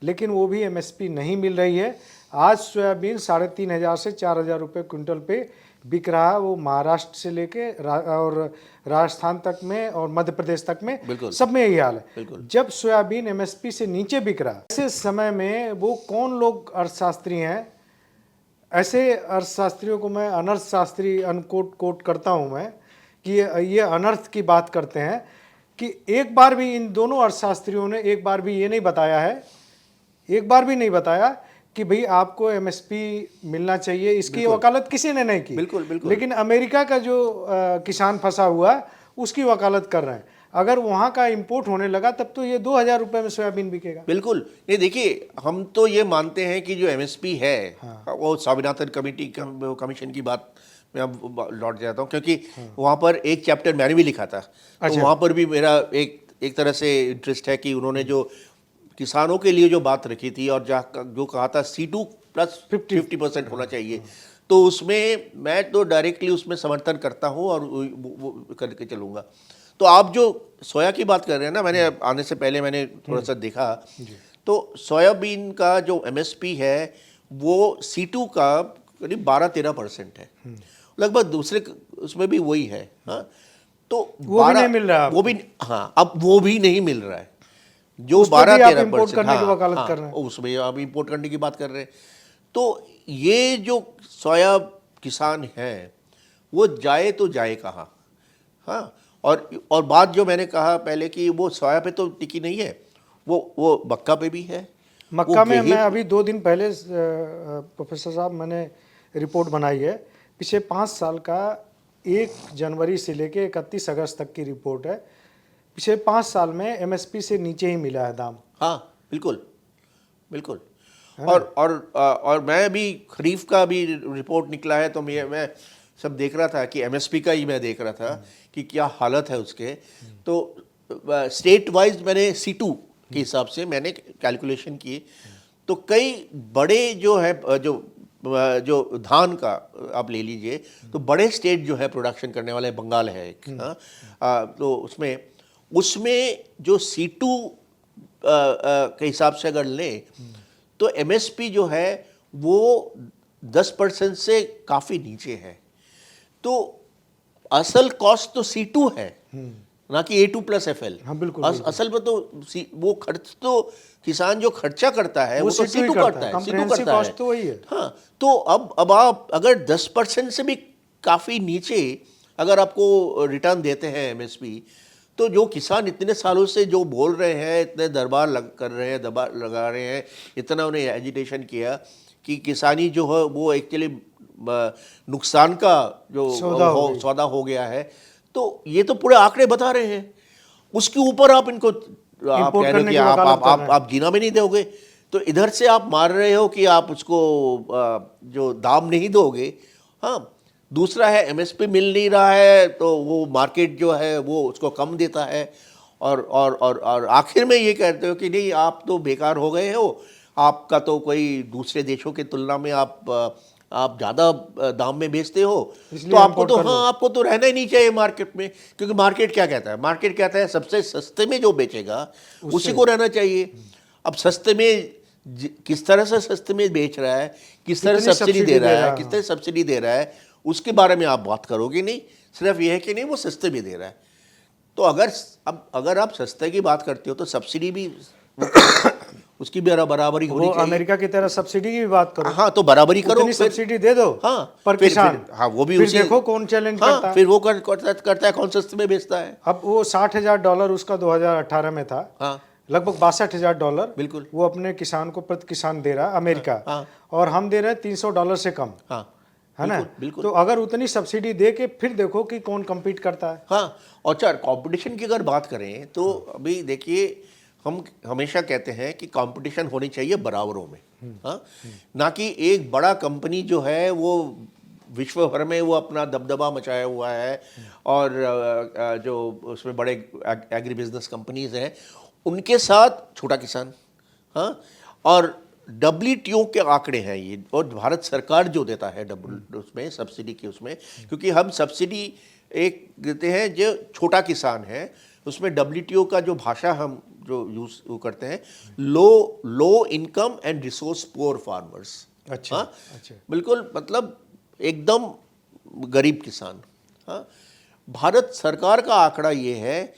लेकिन वो भी एमएसपी नहीं मिल रही है। आज सोयाबीन 3500 से 4000 रुपये क्विंटल पे बिक रहा है। वो महाराष्ट्र से लेके और राजस्थान तक में और मध्य प्रदेश तक में सब में यही हाल है। जब सोयाबीन एमएसपी से नीचे बिक रहा है, ऐसे समय में वो कौन लोग अर्थशास्त्री हैं, ऐसे अर्थशास्त्रियों को मैं अनर्थशास्त्री कोट करता हूं मैं, कि ये अनर्थ की बात करते हैं कि एक बार भी इन दोनों अर्थशास्त्रियों ने एक बार भी ये नहीं बताया है, एक बार भी नहीं बताया कि भाई आपको एमएसपी मिलना चाहिए। इसकी वकालत किसी ने नहीं की। बिल्कुल। लेकिन अमेरिका का जो किसान फंसा हुआ है उसकी वकालत कर रहे हैं। अगर वहाँ का इंपोर्ट होने लगा तब तो ये 2000 रुपये में सोयाबीन बिकेगा। बिल्कुल। ये देखिए, हम तो ये मानते हैं कि जो एमएसपी है, वो स्वामीनाथन कमीशन की बात मैं अब लौट जाता हूँ, क्योंकि वहाँ पर एक चैप्टर मैंने भी लिखा था। तो वहाँ पर भी मेरा एक तरह से इंटरेस्ट है कि उन्होंने जो किसानों के लिए जो बात रखी थी और जो कहा था C2+50% होना चाहिए, तो उसमें मैं तो डायरेक्टली उसमें समर्थन करता हूँ और वो करके चलूँगा। तो आप जो सोया की बात कर रहे हैं ना, मैंने आने से पहले मैंने थोड़ा सा देखा, तो सोयाबीन का जो एमएसपी है वो C2 का करीब 12-13% है, लगभग दूसरे उसमें भी वही है। हाँ, तो वो भी नहीं मिल रहा, वो भी, हाँ, अब वो भी नहीं मिल रहा है जो 12-13% करने की वकालत कर रहे हैं, उसमें आप इंपोर्ट करने की बात कर रहे हैं। तो ये जो सोया किसान है वो जाए तो जाए कहाँ। हाँ, और बात जो मैंने कहा पहले कि वो सोया पे तो टिकी नहीं है, वो मक्का पे भी है। मक्का में मैं अभी 2 दिन पहले प्रोफेसर साहब मैंने रिपोर्ट बनाई है, पिछले 5 साल का 1 जनवरी से लेके 31 अगस्त तक की रिपोर्ट है। पिछले 5 साल में एमएसपी से नीचे ही मिला है दाम। हाँ, बिल्कुल। और मैं अभी खरीफ का भी रिपोर्ट निकला है, तो मैं सब देख रहा था कि एमएसपी का ही मैं देख रहा था कि क्या हालत है उसके। तो स्टेट वाइज मैंने C2 के हिसाब से मैंने कैलकुलेशन की, तो कई बड़े जो है जो धान का आप ले लीजिए, तो बड़े स्टेट जो है प्रोडक्शन करने वाले, बंगाल है एक, तो उसमें जो C2 के हिसाब से अगर लें तो एमएसपी जो है वो 10% से काफ़ी नीचे है। तो असल कॉस्ट तो C2 है, ना कि A2+FL। हाँ, बिल्कुल, असल में तो वो खर्च तो किसान जो खर्चा करता है वो तो C2 ही C2 करता है, C2 Comprehensive करता है। cost तो वही है। हाँ, तो अब आप अगर 10% से भी काफ़ी नीचे अगर आपको रिटर्न देते हैं एमएसपी, तो जो किसान इतने सालों से जो बोल रहे हैं, इतने कर रहे हैं, दबाव लगा रहे हैं, इतना उन्हें एजिटेशन किया कि किसानी जो है वो एक्चुअली नुकसान का जो सौदा हो गया है, तो ये तो पूरे आंकड़े बता रहे हैं। उसके ऊपर आप इनको आप कह रहे हो कि आप जीना भी नहीं दोगे, तो इधर से आप मार रहे हो कि आप उसको जो दाम नहीं दोगे। हाँ, दूसरा है एमएसपी मिल नहीं रहा है, तो वो मार्केट जो है वो उसको कम देता है, और आखिर में ये कहते हो कि नहीं आप तो बेकार हो गए हो, आपका तो कोई दूसरे देशों की तुलना में आप ज़्यादा दाम में बेचते हो, तो आपको तो आपको तो रहना ही नहीं चाहिए मार्केट में, क्योंकि मार्केट क्या कहता है, मार्केट कहता है सबसे सस्ते में जो बेचेगा उसी को रहना चाहिए। अब सस्ते में किस तरह से सस्ते में बेच रहा है, किस तरह सब्सिडी दे रहा है, किस तरह सब्सिडी दे रहा है, उसके बारे में आप बात करोगे नहीं। सिर्फ यह है कि नहीं वो सस्ते में दे रहा है। तो अगर आप सस्ते की बात करते हो तो सब्सिडी भी उसकी भी बराबरी होनी चाहिए। अमेरिका की तरह सब्सिडी की भी बात करो। हाँ, तो बराबरी करो, सब्सिडी दे दो। हाँ, पर किसान, हाँ, वो भी फिर उसी देखो कौन चैलेंज करता है। फिर वो करता है कौन सस्ते में बेचता है। अब वो $60,000 उसका 2018 में था। हाँ, लगभग $62,000 बिल्कुल वो अपने किसान को प्रति किसान दे रहा है अमेरिका। हाँ, और हम दे रहे हैं $300 से कम। हाँ, है ना? बिल्कुल। तो अगर उतनी सब्सिडी दे के फिर देखो कि कौन कम्पीट करता है। हाँ, और कंपटीशन की अगर बात करें तो अभी देखिए, हम हमेशा कहते हैं कि कंपटीशन होनी चाहिए बराबरों में। हाँ, ना कि एक बड़ा कंपनी जो है वो विश्व भर में वो अपना दबदबा मचाया हुआ है, और जो उसमें बड़े एग्री बिजनेस कंपनीज हैं उनके साथ छोटा किसान। हाँ, और WTO के आंकड़े हैं ये, और भारत सरकार जो देता है उसमें सब्सिडी की, उसमें क्योंकि हम सब्सिडी एक देते हैं जो छोटा किसान है, उसमें WTO का जो भाषा हम जो यूज करते हैं, low income and resource poor farmers. अच्छा, हाँ, अच्छा, बिल्कुल, मतलब एकदम गरीब किसान। हाँ, भारत सरकार का आंकड़ा ये है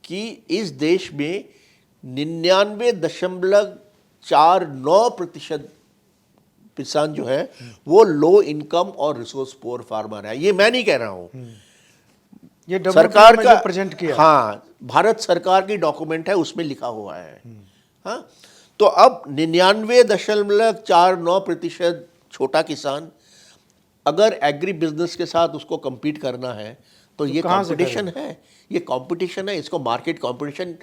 कि इस देश में 99.49% किसान जो है वो लो इनकम और रिसोर्स पुअर फार्मर है। ये मैं नहीं कह रहा हूँ, ये सरकार का प्रेजेंट किया। हाँ, भारत सरकार की डॉक्यूमेंट है, उसमें लिखा हुआ है। हाँ, तो अब 99.49% छोटा किसान अगर एग्री बिजनेस के साथ उसको compete करना है तो ये कंपटीशन है, ये कंपटीशन है। इसको मार्केट कंपटीशन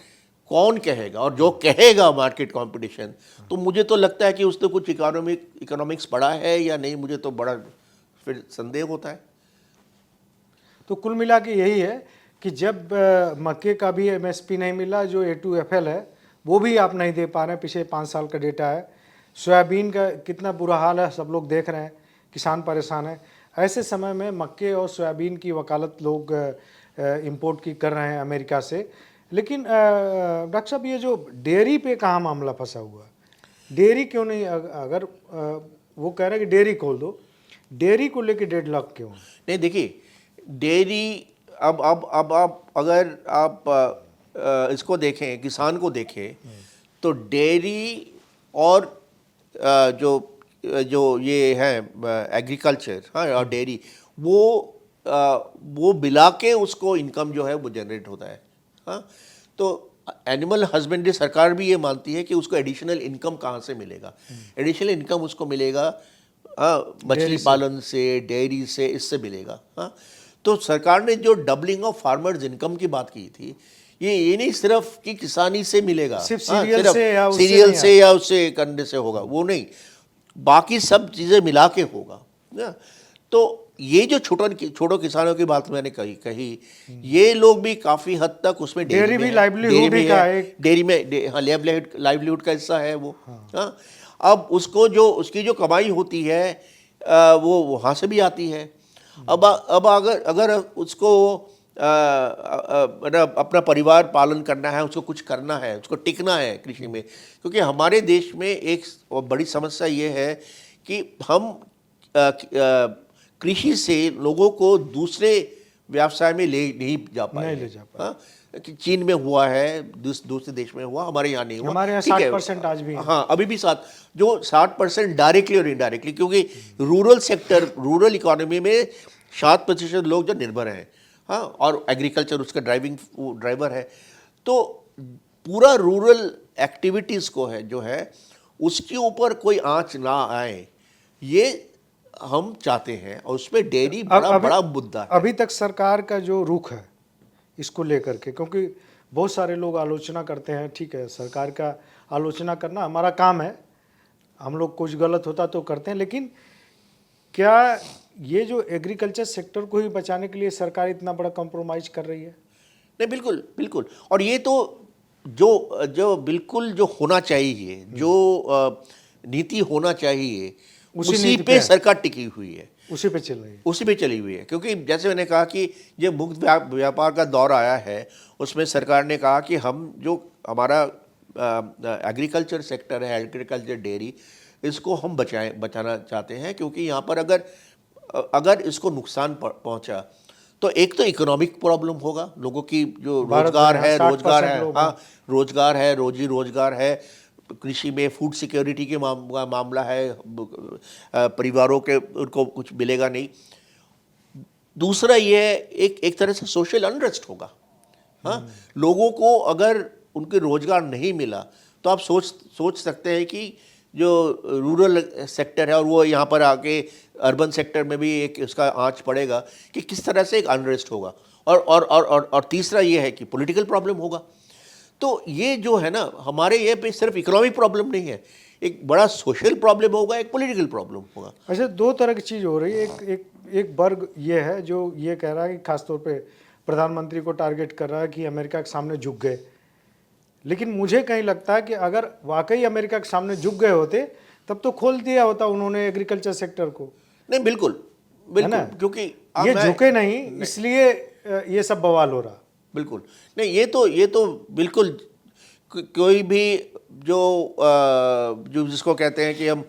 कौन कहेगा, और जो कहेगा मार्केट कंपटीशन, तो मुझे तो लगता है कि उसने कुछ इकोनॉमिक्स पढ़ा है या नहीं, मुझे तो बड़ा फिर संदेह होता है। तो कुल मिला के यही है कि जब मक्के का भी MSP नहीं मिला, जो A2FL है वो भी आप नहीं दे पा रहे हैं, पिछले 5 साल का डेटा है। सोयाबीन का कितना बुरा हाल है सब लोग देख रहे हैं, किसान परेशान है। ऐसे समय में मक्के और सोयाबीन की वकालत लोग इंपोर्ट की कर रहे हैं अमेरिका से। लेकिन डॉक्टर साहब, ये जो डेयरी पे कहाँ मामला फंसा हुआ है? डेयरी क्यों नहीं, अगर वो कह रहे हैं कि डेयरी खोल दो, डेयरी को लेके डेडलॉक क्यों? नहीं, देखिए, डेयरी अब अगर आप इसको देखें, किसान को देखें, तो डेयरी और जो ये है एग्रीकल्चर, हाँ, और डेयरी, वो मिला के उसको इनकम जो है वो जनरेट होता है। हाँ, तो एनिमल हस्बेंड्री सरकार भी ये मानती है कि उसको एडिशनल इनकम कहाँ से मिलेगा। एडिशनल इनकम उसको मिलेगा मछली पालन से, डेयरी से, इससे मिलेगा। हाँ, तो सरकार ने जो डबलिंग ऑफ फार्मर्स इनकम की बात की थी, ये नहीं सिर्फ कि किसानी से मिलेगा, सिर्फ हाँ, सीरियल सिर्फ से या उससे सीरियल नहीं से या उससे करने से होगा, वो नहीं, बाकी सब चीज़ें मिला के होगा ना। तो ये जो छोटो किसानों की बात मैंने कही ये लोग भी काफ़ी हद तक उसमें डेयरी भी लाइवलीहुड ही का एक, डेयरी में हाँ लाइवलीहुड का हिस्सा है वो। हाँ, अब उसकी जो कमाई होती है वो वहाँ से भी आती है। अब अगर उसको अपना परिवार पालन करना है, उसको कुछ करना है, उसको टिकना है कृषि में, क्योंकि हमारे देश में एक बड़ी समस्या ये है कि हम कृषि से लोगों को दूसरे व्यवसाय में ले नहीं जा पाए हैं। हाँ, कि चीन में हुआ है, दूसरे देश में हुआ, हमारे यहाँ नहीं हुआ। हमारे यहाँ 60% आज भी है। हाँ, अभी भी 60% डायरेक्टली और इनडायरेक्टली, क्योंकि रूरल इकोनॉमी में 60% लोग जो निर्भर हैं, हाँ, और एग्रीकल्चर उसका ड्राइवर है। तो पूरा रूरल एक्टिविटीज़ को है जो है उसके ऊपर कोई आंच ना आए, ये हम चाहते हैं, और उसमें डेयरी बड़ा मुद्दा है। अभी तक सरकार का जो रुख है इसको लेकर के, क्योंकि बहुत सारे लोग आलोचना करते हैं, ठीक है, सरकार का आलोचना करना हमारा काम है, हम लोग कुछ गलत होता तो करते हैं, लेकिन क्या ये जो एग्रीकल्चर सेक्टर को ही बचाने के लिए सरकार इतना बड़ा कॉम्प्रोमाइज़ कर रही है? नहीं, बिल्कुल बिल्कुल। और ये तो जो बिल्कुल जो होना चाहिए, जो नीति होना चाहिए, उसी पे सरकार टिकी हुई है, उसी पे चल रही है, उसी पे चली हुई है। क्योंकि जैसे मैंने कहा कि ये मुक्त व्यापार का दौर आया है, उसमें सरकार ने कहा कि हम जो हमारा एग्रीकल्चर सेक्टर है, एग्रीकल्चर डेयरी, इसको हम बचाना चाहते हैं, क्योंकि यहाँ पर अगर इसको नुकसान पहुँचा तो एक तो इकोनॉमिक प्रॉब्लम होगा, लोगों की जो रोजगार है, हाँ, रोजगार है, रोजगार है, कृषि में फूड सिक्योरिटी के मामला है, परिवारों के उनको कुछ मिलेगा नहीं। दूसरा ये एक तरह से सोशल अनरेस्ट होगा। हाँ, लोगों को अगर उनके रोजगार नहीं मिला तो आप सोच सकते हैं कि जो रूरल सेक्टर है और वो यहाँ पर आके अर्बन सेक्टर में भी एक उसका आंच पड़ेगा कि किस तरह से एक अनरेस्ट होगा। और तीसरा ये है कि पॉलिटिकल प्रॉब्लम होगा। तो ये जो है ना, हमारे ये पे सिर्फ इकोनॉमिक प्रॉब्लम नहीं है, एक बड़ा सोशल प्रॉब्लम होगा, एक पॉलिटिकल प्रॉब्लम होगा। अच्छा, दो तरह की चीज़ हो रही है। एक वर्ग ये है जो ये कह रहा है कि खासतौर पे प्रधानमंत्री को टारगेट कर रहा है कि अमेरिका के सामने झुक गए, लेकिन मुझे कहीं लगता है कि अगर वाकई अमेरिका के सामने झुक गए होते तब तो खोल दिया होता उन्होंने एग्रीकल्चर सेक्टर को। नहीं, बिल्कुल, क्योंकि ये झुके नहीं, इसलिए ये सब बवाल हो रहा। बिल्कुल नहीं, ये तो बिल्कुल कोई भी जो जिसको कहते हैं कि हम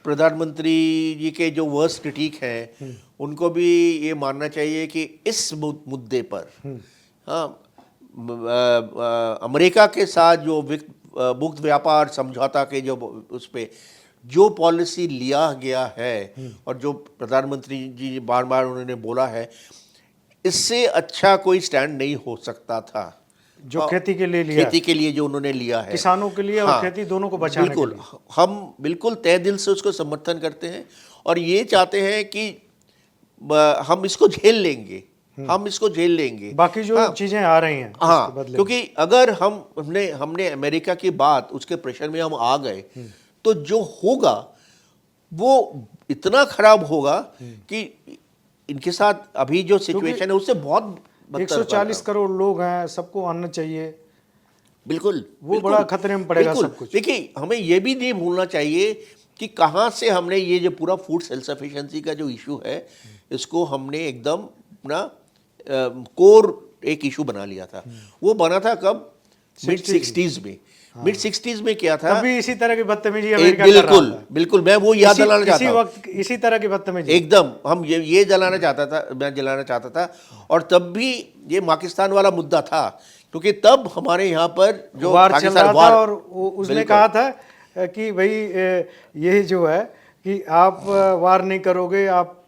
प्रधानमंत्री जी के जो वर्स्ट क्रिटिक हैं, उनको भी ये मानना चाहिए कि इस मुद्दे पर, हाँ, अमेरिका के साथ जो मुक्त व्यापार समझौता के जो उस पे जो पॉलिसी लिया गया है और जो प्रधानमंत्री जी बार बार उन्होंने बोला है, इससे अच्छा कोई स्टैंड नहीं हो सकता था जो खेती के लिए जो उन्होंने लिया है, किसानों के लिए और खेती दोनों को बचाने के लिए। बिल्कुल, हम बिल्कुल तहे दिल से उसको समर्थन करते हैं और ये चाहते हैं कि हम इसको झेल लेंगे, बाकी जो चीजें आ रही हैं। हाँ, क्योंकि अगर हमने अमेरिका की बात, उसके प्रेशर में हम आ गए तो जो होगा वो इतना खराब होगा कि इनके साथ अभी जो सिचुएशन है उससे बहुत 140 करोड़ लोग हैं, सबको आना चाहिए। बिल्कुल, वो बड़ा खतरे में पड़ेगा सब कुछ। देखिए, हमें ये भी नहीं भूलना चाहिए कि कहाँ से हमने ये जो पूरा फूड सेल्फ सफिशिएंसी का जो इशू है, इसको हमने एकदम अपना कोर एक इशू बना लिया था। वो बना था कब? मिड 60s में। मिड 60s में क्या था? तभी इसी तरह की बदतमीजी अमेरिका कर रहा था। बिल्कुल, मैं वो याद दिलाना चाहता हूँ। वक्त इसी तरह की बदतमीजी एकदम हम ये जलाना चाहता था। और तब भी ये पाकिस्तान वाला मुद्दा था, क्योंकि तब हमारे यहाँ पर जो वार चल रहा था और उसने कहा था कि भाई ये जो है कि आप वार नहीं करोगे, आप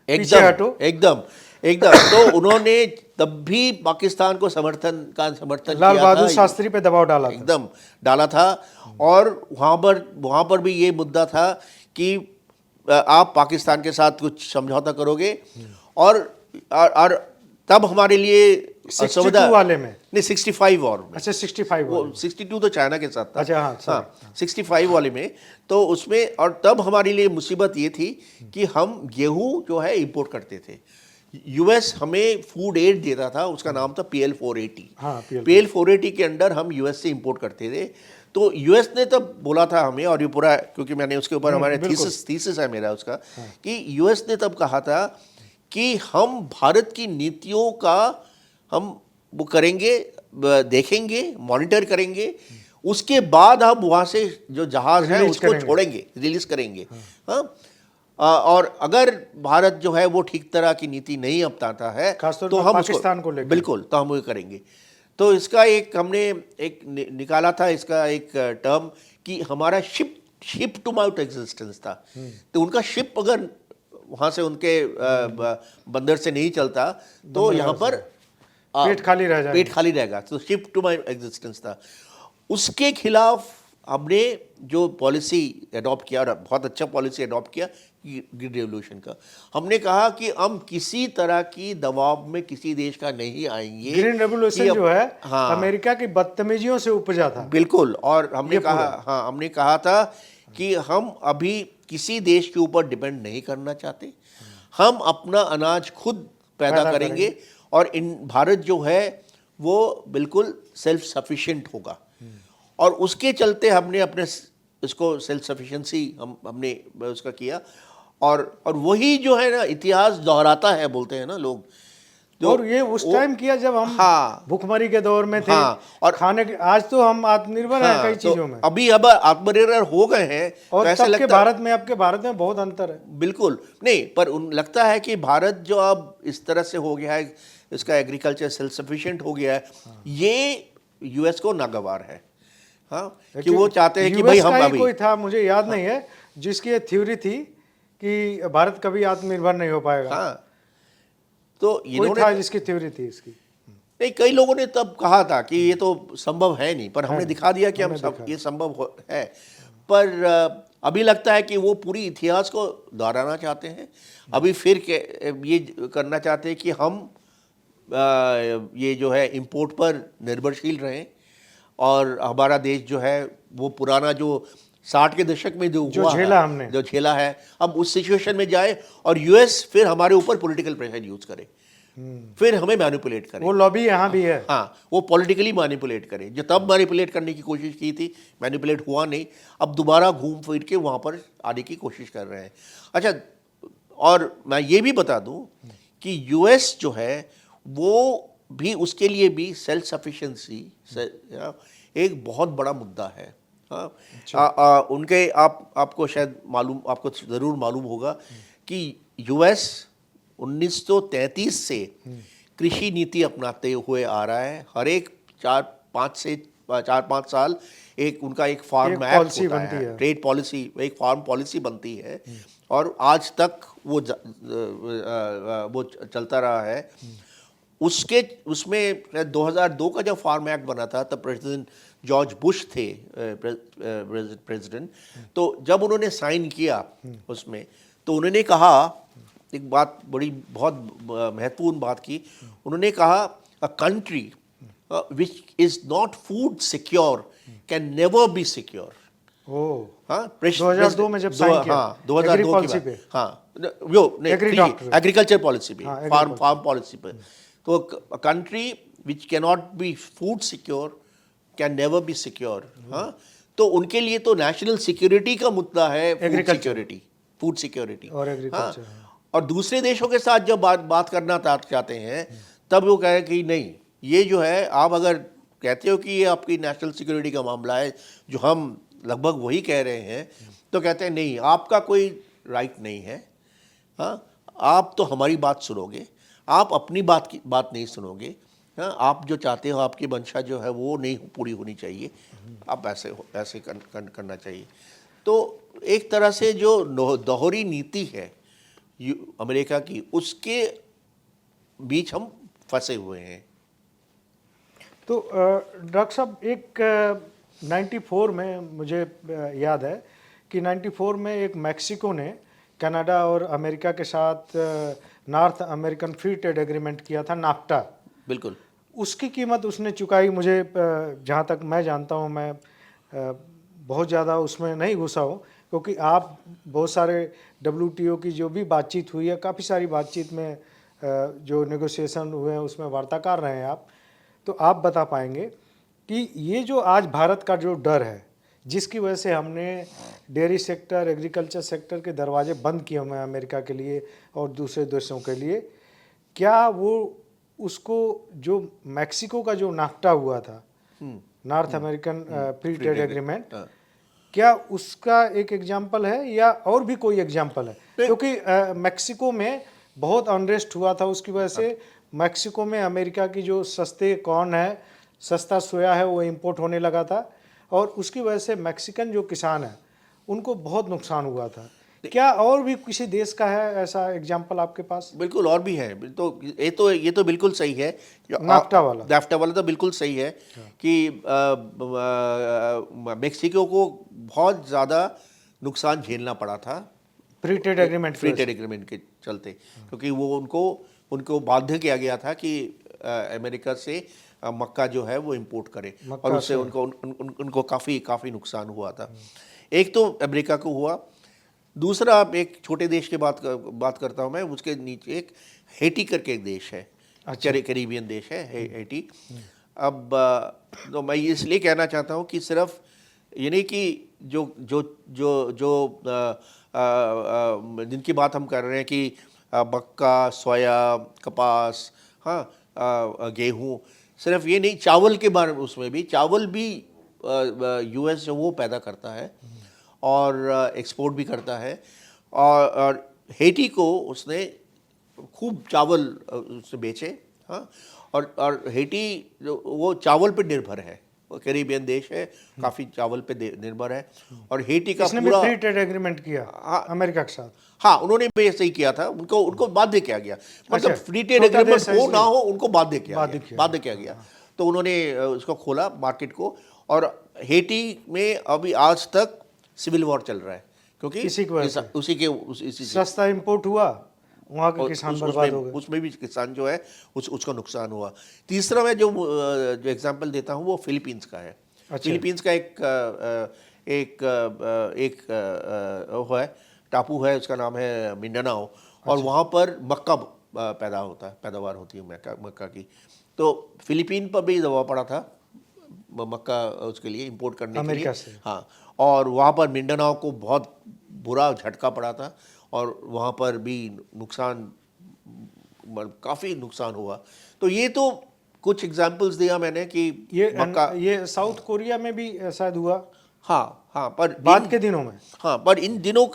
पीछे हटो। एकदम तो उन्होंने तब भी पाकिस्तान को समर्थन लाल बहादुर शास्त्री पे दबाव डाला था। और वहाँ पर भी ये मुद्दा था कि आप पाकिस्तान के साथ कुछ समझौता करोगे। और तब हमारे लिए 62 वाले में। नहीं 65 वॉर में। अच्छा 65 वो वाले। 62 तो चाइना के साथ था। अच्छा हाँ, हाँ 65 वाले में तो उसमें, और तब हमारे लिए मुसीबत ये थी कि हम गेहूं जो है इंपोर्ट करते थे। यूएस हमें फूड एड देता था, उसका नाम था PL 480। हाँ, PL 480 के अंडर हम यूएस से इंपोर्ट करते थे। तो यूएस ने तब बोला था हमें, और ये पूरा क्योंकि मैंने उसके ऊपर हमारे बिल्कुल। थीसिस है मेरा उसका, कि यूएस ने तब कहा था कि हम भारत की नीतियों का हम वो करेंगे, देखेंगे, मॉनिटर करेंगे, उसके बाद हम वहाँ से जो जहाज है रिलीज उसको करेंगे। छोड़ेंगे, रिलीज करेंगे। हाँ और अगर भारत जो है वो ठीक तरह की नीति नहीं अपनाता है खासतौर तो पर हम पाकिस्तान उसको को लेकर। बिल्कुल, तो हम वो करेंगे। तो इसका एक हमने एक निकाला था इसका एक टर्म कि हमारा शिप टू माउथ एग्जिस्टेंस था। तो उनका शिप अगर वहाँ से उनके बंदर से नहीं चलता तो यहाँ पर पेट खाली रह जाएगा। पेट खाली रहेगा। तो शिप टू माई एग्जिस्टेंस था। उसके खिलाफ हमने जो पॉलिसी अडॉप्ट किया, और बहुत अच्छा पॉलिसी अडॉप्ट किया ग्रीन रेवोल्यूशन का। हमने कहा कि हम किसी तरह की दबाव में किसी देश का नहीं आएंगे। ग्रीन रेवोल्यूशन जो है अमेरिका की बदतमीजियों से उपजा था। बिल्कुल। और हमने ये कहा, पूरा। हाँ हमने कहा था कि हम अभी किसी देश के ऊपर डिपेंड नहीं करना चाहते, हम अपना अनाज खुद पैदा करेंगे। और इन भारत जो है वो बिल्कुल सेल्फ सफिशिएंट होगा। और उसके चलते हमने अपने इसको सेल्फ सफिशिएंसी हमने उसका किया। और वही जो है ना इतिहास दोहराता है, बोलते हैं ना लोग। और ये उस टाइम किया जब हम हाँ भुखमरी के दौर में थे। हाँ, और खाने के, आज तो हम आत्मनिर्भर हैं कई चीजों में। अभी अब आत्मनिर्भर हो गए हैं। और तो ऐसा तब के लगता भारत में, अब के भारत में बहुत अंतर है। बिल्कुल नहीं, पर लगता है कि भारत जो अब इस तरह से हो गया है, इसका एग्रीकल्चर सेल्फ सफिशिएंट हो गया है, ये यूएस को नागवार है। हाँ कि वो चाहते हैं कि भाई हम अभी, कोई था मुझे याद नहीं है जिसकी ये थ्योरी थी कि भारत कभी आत्मनिर्भर नहीं हो पाएगा। हाँ तो कोई इन्होंने था जिसकी थ्योरी थी इसकी। नहीं, कई लोगों ने तब कहा था कि ये तो संभव है नहीं, पर हमने दिखा दिया कि ये संभव है। पर अभी लगता है कि वो पूरी इतिहास को दोहराना चाहते हैं। अभी फिर ये करना चाहते हैं कि हम ये जो है इंपोर्ट पर निर्भरशील रहें, और हमारा देश जो है वो पुराना जो 60 के दशक में जो हुआ झेला हमने, जो झेला है, अब उस सिचुएशन में जाए, और यूएस फिर हमारे ऊपर पॉलिटिकल प्रेशर यूज करे, फिर हमें मैनिपुलेट करे। वो लॉबी यहाँ भी है। हाँ वो पॉलिटिकली मैनिपुलेट करे। जो तब मैनिपुलेट करने की कोशिश की थी, मैनिपुलेट हुआ नहीं, अब दोबारा घूम फिर के वहाँ पर आने की कोशिश कर रहे हैं। अच्छा, और मैं ये भी बता दूं कि यूएस जो है वो भी, उसके लिए भी सेल्फ सफिशिएंसी एक बहुत बड़ा मुद्दा है। हाँ उनके आपको शायद मालूम, आपको ज़रूर मालूम होगा कि यूएस 1933 से कृषि नीति अपनाते हुए आ रहा है। हर एक 4-5 साल एक उनका एक फार्म एक्ट होता है, ट्रेड पॉलिसी, एक फार्म पॉलिसी बनती है, और आज तक वो चलता रहा है। उसमें 2002 का जब फार्म एक्ट बना था तब प्रेसिडेंट जॉर्ज बुश थे प्रेसिडेंट। तो जब उन्होंने साइन किया उसमें, तो उन्होंने कहा एक बात, बहुत महत्वपूर्ण बात की। उन्होंने कहा a country which is not food secure can never be secure. हाँ 2002 में जब साइन किया। हाँ 2002 की बात। हाँ वो नहीं, एग्रीकल्चर पॉलिसी पे, फार्म पॉलिसी पे। तो country which can not be food secure can never be secure. हाँ तो उनके लिए तो नेशनल सिक्योरिटी का मुद्दा है फूड सिक्योरिटी और एग्रीकल्चर। हाँ, और दूसरे देशों के साथ जब बात करना चाहते हैं तब वो कहे कि नहीं, ये जो है आप अगर कहते हो कि ये आपकी नेशनल सिक्योरिटी का मामला है, जो हम लगभग वही कह रहे हैं, तो कहते हैं नहीं, आपका कोई राइट नहीं है। हाँ आप तो हमारी बात सुनोगे, आप अपनी बात नहीं सुनोगे। हाँ आप जो चाहते हो, आपकी मंशा जो है वो नहीं पूरी होनी चाहिए, आप ऐसे करना चाहिए। तो एक तरह से जो दोहरी नीति है अमेरिका की, उसके बीच हम फंसे हुए हैं। तो डॉक्टर साहब, एक 94 में मुझे याद है कि 94 में एक मैक्सिको ने कनाडा और अमेरिका के साथ north American free trade agreement किया था, नाफ्टा। बिल्कुल। उसकी कीमत उसने चुकाई। मुझे जहाँ तक मैं जानता हूँ, मैं बहुत ज़्यादा उसमें नहीं घुसा हूँ, क्योंकि आप बहुत सारे WTO की जो भी बातचीत हुई है, काफ़ी सारी बातचीत में जो नेगोशिएशन हुए हैं उसमें वार्ताकार रहे हैं आप, तो आप बता पाएंगे कि ये जो आज भारत का जो डर है, जिसकी वजह से हमने डेयरी सेक्टर, एग्रीकल्चर सेक्टर के दरवाजे बंद किए हुए हैं अमेरिका के लिए और दूसरे देशों के लिए, क्या वो उसको जो मैक्सिको का जो नाफ्टा हुआ था, north American free trade agreement, क्या उसका एक एग्जाम्पल है या और भी कोई एग्जाम्पल है? क्योंकि मैक्सिको में बहुत अनरेस्ट हुआ था, उसकी वजह से मैक्सिको में अमेरिका की जो सस्ते कॉर्न है, सस्ता सोया है, वो इंपोर्ट होने लगा था, और उसकी वजह से मैक्सिकन जो किसान है उनको बहुत नुकसान हुआ था। क्या और भी किसी देश का है ऐसा एग्जाम्पल आपके पास? बिल्कुल और भी है। तो ये तो बिल्कुल सही है। नाफ्टा वाला, नाफ्टा वाला तो बिल्कुल सही है कि मेक्सिको को बहुत ज़्यादा नुकसान झेलना पड़ा था फ्री ट्रेड एग्रीमेंट के चलते, क्योंकि वो उनको बाध्य किया गया था कि अमेरिका से मक्का जो है वो इंपोर्ट करे, और उससे उनको काफ़ी नुकसान हुआ था। एक तो अमेरिका को हुआ, दूसरा आप एक छोटे देश की बात करता हूँ मैं, उसके नीचे एक हेटी करके एक देश है, कैरिबियन देश है हेटी। अब तो मैं इसलिए कहना चाहता हूँ कि सिर्फ ये नहीं कि जो जिनकी बात हम कर रहे हैं कि मक्का, सोया, कपास, हाँ, गेहूँ, सिर्फ ये नहीं, चावल के बारे में, उसमें भी चावल भी US जो वो पैदा करता है और एक्सपोर्ट भी करता है, और हेटी को उसने खूब चावल उसने बेचे, हाँ। और हेटी वो चावल पे निर्भर है, वो कैरिबियन देश है, काफ़ी चावल पे निर्भर है। और हेटी का पूरा फ्री ट्रेड एग्रीमेंट किया अमेरिका के साथ। हाँ, उन्होंने भी ऐसे ही किया था, उनको बाध्य किया गया, मतलब फ्री ट्रेड एग्रीमेंट हो ना हो, उनको बाध्य किया गया। तो उन्होंने उसको खोला मार्केट को, और हेटी में अभी आज तक सिविल वॉर चल रहा है, क्योंकि सस्ता इंपोर्ट हुआ, वहाँ के किसान बर्बाद हो गए, उसमें भी किसान जो है उसका नुकसान हुआ। तीसरा मैं जो एग्जांपल देता हूँ वो फिलीपींस का है। फिलीपींस का एक वो है, टापू है, उसका नाम है मिंडानाओ, और वहाँ पर मक्का पैदावार होती है मक्का की। तो फिलीपीन पर भी दबाव पड़ा था मक्का उसके लिए इंपोर्ट करने के लिए, हाँ। और वहाँ पर मिंडानाओ को बहुत बुरा झटका पड़ा था, और वहाँ पर भी काफ़ी नुकसान हुआ। तो ये तो कुछ एग्जांपल्स दिया मैंने कि ये साउथ कोरिया में भी शायद हुआ, हाँ, पर बाद के दिनों में, हाँ, पर इन तीनों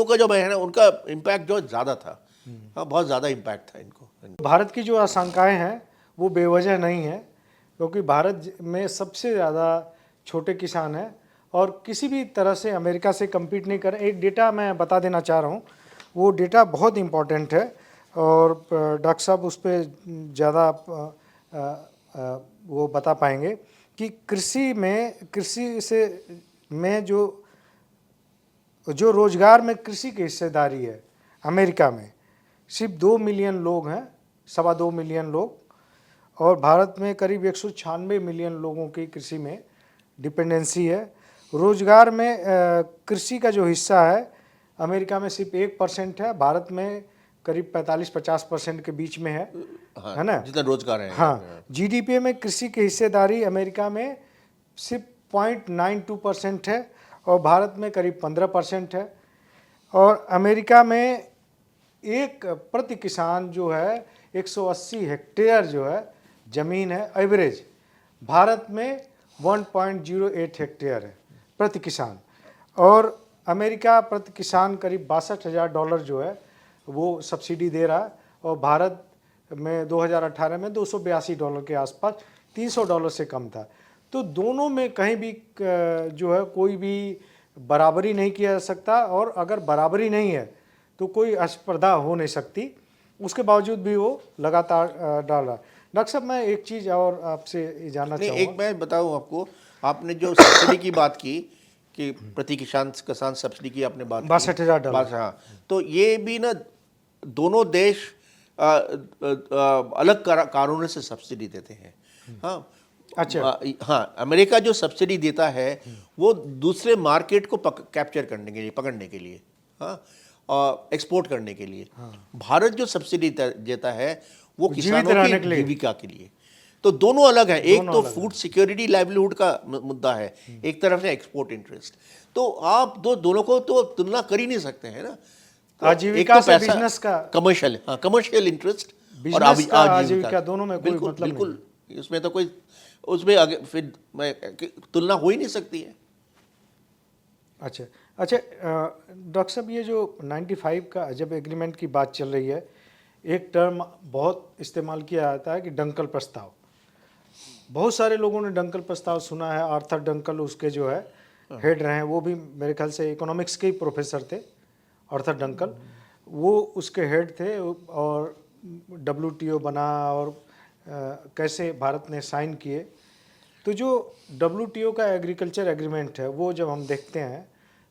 का जो है ना, उनका इम्पैक्ट जो ज़्यादा था, हाँ, बहुत ज़्यादा इम्पैक्ट था इनको। भारत की जो आशंकाएं हैं वो बेवजह नहीं है, क्योंकि भारत में सबसे ज़्यादा छोटे किसान हैं और किसी भी तरह से अमेरिका से कम्पीट नहीं कर। एक डेटा मैं बता देना चाह रहा हूँ, वो डेटा बहुत इम्पॉर्टेंट है, और डॉक्टर साहब उस पर ज़्यादा वो बता पाएंगे कि कृषि में जो रोज़गार में कृषि की हिस्सेदारी है अमेरिका में, सिर्फ 2 मिलियन लोग हैं, 2.25 मिलियन लोग, और भारत में करीब 196 मिलियन लोगों की कृषि में डिपेंडेंसी है। रोजगार में कृषि का जो हिस्सा है अमेरिका में सिर्फ 1% है, भारत में करीब 45-50% के बीच में है, हाँ, है ना, जितना रोजगार है। हाँ, GDP में कृषि की हिस्सेदारी अमेरिका में सिर्फ 0.92% है और भारत में करीब 15% है। और अमेरिका में एक प्रति किसान जो है 180 हेक्टेयर जो है ज़मीन है एवरेज, भारत में 1.08 हेक्टेयर है प्रति किसान, और अमेरिका प्रति किसान करीब $62,000 जो है वो सब्सिडी दे रहा है, और भारत में 2018 में $282 के आसपास, $300 से कम था। तो दोनों में कहीं भी जो है कोई भी बराबरी नहीं किया जा सकता, और अगर बराबरी नहीं है तो कोई स्पर्धा हो नहीं सकती, उसके बावजूद भी वो लगातार डाल रहा है। डॉक्टर साहब, मैं एक चीज़ और आपसे जानना चाहूँगा। एक मैं बताऊँ आपको, आपने जो सब्सिडी की बात की कि प्रति किसान सब्सिडी की आपने बात की, $62,000, हाँ, तो ये भी ना दोनों देश अलग कारणों से सब्सिडी देते हैं। हाँ अच्छा। हाँ, अमेरिका जो सब्सिडी देता है वो दूसरे मार्केट को कैप्चर करने के लिए, पकड़ने के लिए, हाँ, एक्सपोर्ट करने के लिए। भारत जो सब्सिडी देता है वो किसानों की जीविका के लिए। तो दोनों अलग हैं, एक तो फूड सिक्योरिटी लाइवलीहुड का मुद्दा है, एक तरफ है एक्सपोर्ट इंटरेस्ट। तो आप दोनों को तो तुलना कर ही नहीं सकते हैं ना। तो आजीविका से बिजनेस का, कमर्शियल, हाँ, कमर्शियल इंटरेस्ट और आजीविका दोनों में कोई बिल्कुल मतलब बिल्कुल नहीं। उसमें तो कोई, उसमें आगे फिर तुलना हो ही नहीं सकती है। अच्छा अच्छा, डॉक्टर साहब, ये जो 95 का जब एग्रीमेंट की बात चल रही है, एक टर्म बहुत इस्तेमाल किया जाता है कि डंकल प्रस्ताव। बहुत सारे लोगों ने डंकल प्रस्ताव सुना है। आर्थर डंकल उसके जो है हेड रहे हैं, वो भी मेरे ख्याल से इकोनॉमिक्स के ही प्रोफेसर थे, आर्थर डंकल, वो उसके हेड थे। और WTO बना और कैसे भारत ने साइन किए। तो जो WTO का एग्रीकल्चर एग्रीमेंट है वो जब हम देखते हैं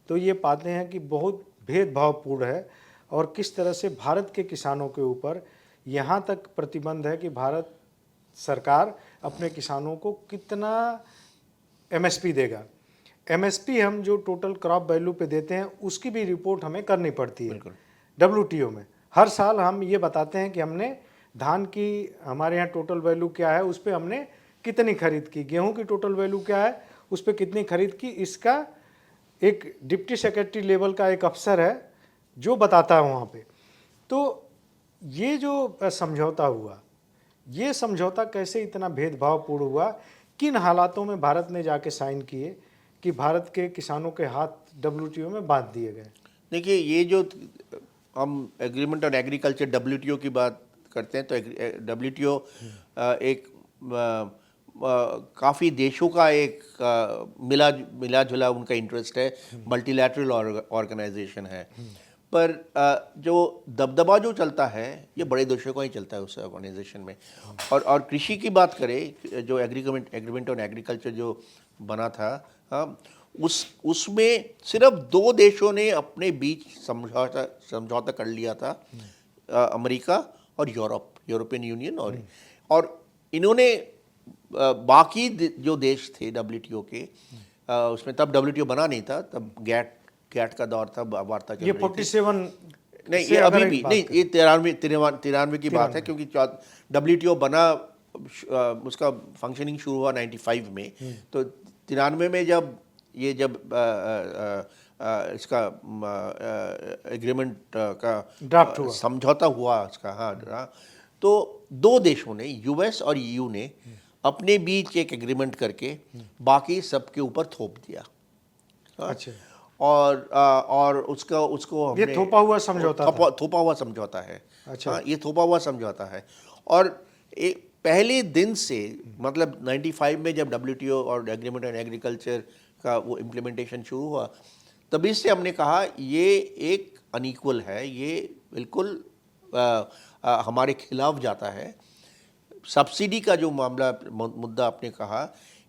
तो ये पाते हैं कि बहुत भेदभावपूर्ण है, और किस तरह से भारत के किसानों के ऊपर यहाँ तक प्रतिबंध है कि भारत सरकार अपने किसानों को कितना MSP देगा। MSP हम जो टोटल क्रॉप वैल्यू पे देते हैं उसकी भी रिपोर्ट हमें करनी पड़ती है WTO में। हर साल हम ये बताते हैं कि हमने धान की, हमारे यहाँ टोटल वैल्यू क्या है, उस पर हमने कितनी खरीद की, गेहूं की टोटल वैल्यू क्या है, उस पर कितनी खरीद की। इसका एक डिप्टी सेक्रेटरी लेवल का एक अफसर है जो बताता है वहाँ पे। तो ये जो समझौता हुआ, ये समझौता कैसे इतना भेदभावपूर्ण हुआ, किन हालातों में भारत ने जाके साइन किए कि भारत के किसानों के हाथ WTO में बांध दिए गए? देखिए, ये जो हम एग्रीमेंट ऑन एग्रीकल्चर WTO की बात करते हैं, तो WTO एक काफ़ी देशों का एक मिला जुला उनका इंटरेस्ट है, मल्टीलैटरल ऑर्गेनाइजेशन है। पर जो दबदबा जो चलता है ये बड़े देशों का ही चलता है उस ऑर्गेनाइजेशन में। और कृषि की बात करें, जो एग्रीमेंट ऑन एग्रीकल्चर जो बना था, हाँ, उसमें सिर्फ 2 देशों ने अपने बीच समझौता कर लिया था, अमेरिका और यूरोपियन यूनियन। और इन्होंने बाकी जो देश थे WTO के, उसमें तब WTO बना नहीं था, तब गैट का दौर था, वार्ता चल ये रही 47 नहीं, ये अभी भी नहीं, ये 93 की बात है, क्योंकि WTO बना, उसका फंक्शनिंग शुरू हुआ 95 में। तो 93 में जब इसका एग्रीमेंट का ड्राफ्ट हुआ, समझौता हुआ इसका, हाँ, तो 2 देशों ने, US और EU ने अपने बीच एक एग्रीमेंट करके बाकी सबके ऊपर थोप दिया। अच्छा, और उसको हमने, ये थोपा हुआ समझौता है। अच्छा, हाँ, ये थोपा हुआ समझौता है। और पहले दिन से, मतलब 95 में जब WTO और एग्रीमेंट ऑन एग्रीकल्चर का वो इम्प्लीमेंटेशन शुरू हुआ, तभी से हमने कहा ये एक अनइक्वल है, ये बिल्कुल हमारे खिलाफ जाता है। सब्सिडी का जो मुद्दा आपने कहा